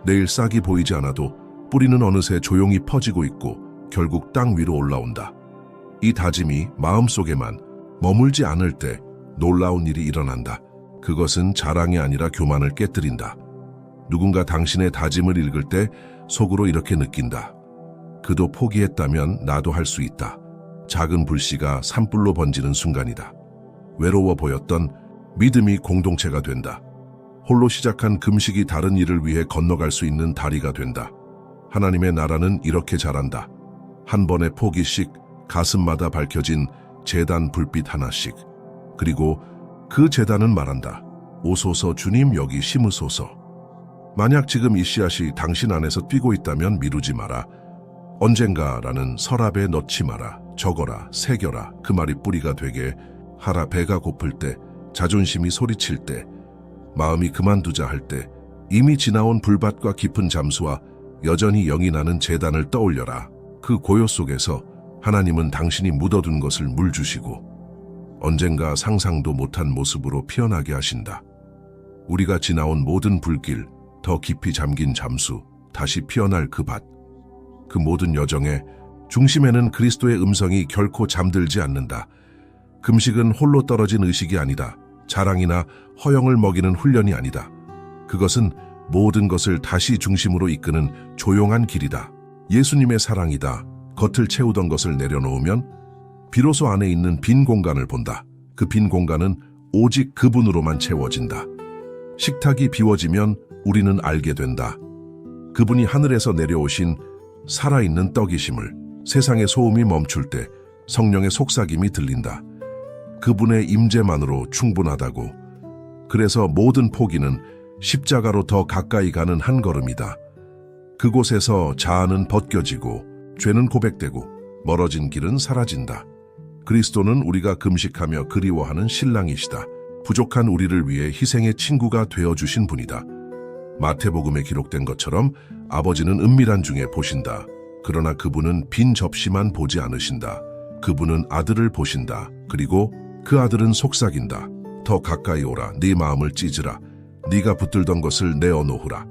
내일 싹이 보이지 않아도 뿌리는 어느새 조용히 퍼지고 있고 결국 땅 위로 올라온다. 이 다짐이 마음속에만 머물지 않을 때 놀라운 일이 일어난다. 그것은 자랑이 아니라 교만을 깨뜨린다. 누군가 당신의 다짐을 읽을 때 속으로 이렇게 느낀다. 그도 포기했다면 나도 할 수 있다. 작은 불씨가 산불로 번지는 순간이다. 외로워 보였던 믿음이 공동체가 된다. 홀로 시작한 금식이 다른 일을 위해 건너갈 수 있는 다리가 된다. 하나님의 나라는 이렇게 자란다. 한 번의 포기씩 가슴마다 밝혀진 제단 불빛 하나씩. 그리고 그 제단은 말한다. 오소서 주님 여기 심으소서. 만약 지금 이 씨앗이 당신 안에서 뛰고 있다면 미루지 마라. 언젠가라는 서랍에 넣지 마라. 적어라, 새겨라. 그 말이 뿌리가 되게 하라. 배가 고플 때, 자존심이 소리칠 때, 마음이 그만두자 할 때, 이미 지나온 불밭과 깊은 잠수와 여전히 영이 나는 제단을 떠올려라. 그 고요 속에서 하나님은 당신이 묻어둔 것을 물 주시고 언젠가 상상도 못한 모습으로 피어나게 하신다. 우리가 지나온 모든 불길, 더 깊이 잠긴 잠수, 다시 피어날 그 밭, 그 모든 여정의 중심에는 그리스도의 음성이 결코 잠들지 않는다. 금식은 홀로 떨어진 의식이 아니다. 자랑이나 허영을 먹이는 훈련이 아니다. 그것은 모든 것을 다시 중심으로 이끄는 조용한 길이다. 예수님의 사랑이다. 겉을 채우던 것을 내려놓으면 비로소 안에 있는 빈 공간을 본다. 그 빈 공간은 오직 그분으로만 채워진다. 식탁이 비워지면 우리는 알게 된다. 그분이 하늘에서 내려오신 살아있는 떡이심을. 세상의 소음이 멈출 때 성령의 속삭임이 들린다. 그분의 임재만으로 충분하다고. 그래서 모든 포기는 십자가로 더 가까이 가는 한 걸음이다. 그곳에서 자아는 벗겨지고 죄는 고백되고 멀어진 길은 사라진다. 그리스도는 우리가 금식하며 그리워하는 신랑이시다. 부족한 우리를 위해 희생의 친구가 되어주신 분이다. 마태복음에 기록된 것처럼 아버지는 은밀한 중에 보신다. 그러나 그분은 빈 접시만 보지 않으신다. 그분은 아들을 보신다. 그리고 그 아들은 속삭인다. 더 가까이 오라. 네 마음을 찢으라. 네가 붙들던 것을 내어놓으라.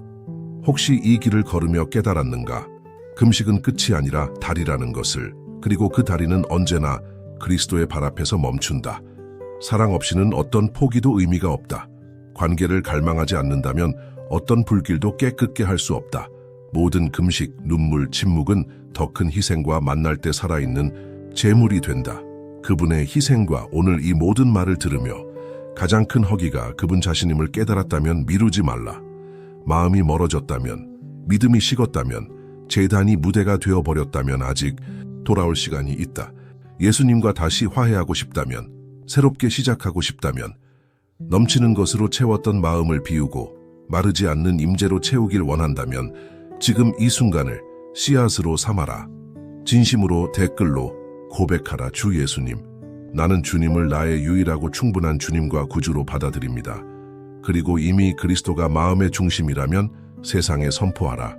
혹시 이 길을 걸으며 깨달았는가? 금식은 끝이 아니라 다리라는 것을. 그리고 그 다리는 언제나 그리스도의 발 앞에서 멈춘다. 사랑 없이는 어떤 포기도 의미가 없다. 관계를 갈망하지 않는다면 어떤 불길도 깨끗게 할 수 없다. 모든 금식, 눈물, 침묵은 더 큰 희생과 만날 때 살아있는 제물이 된다. 그분의 희생과 오늘 이 모든 말을 들으며 가장 큰 허기가 그분 자신임을 깨달았다면 미루지 말라. 마음이 멀어졌다면, 믿음이 식었다면, 제단이 무대가 되어버렸다면 아직 돌아올 시간이 있다. 예수님과 다시 화해하고 싶다면, 새롭게 시작하고 싶다면, 넘치는 것으로 채웠던 마음을 비우고 마르지 않는 임재로 채우길 원한다면 지금 이 순간을 씨앗으로 삼아라. 진심으로 댓글로 고백하라. 주 예수님, 나는 주님을 나의 유일하고 충분한 주님과 구주로 받아들입니다. 그리고 이미 그리스도가 마음의 중심이라면 세상에 선포하라.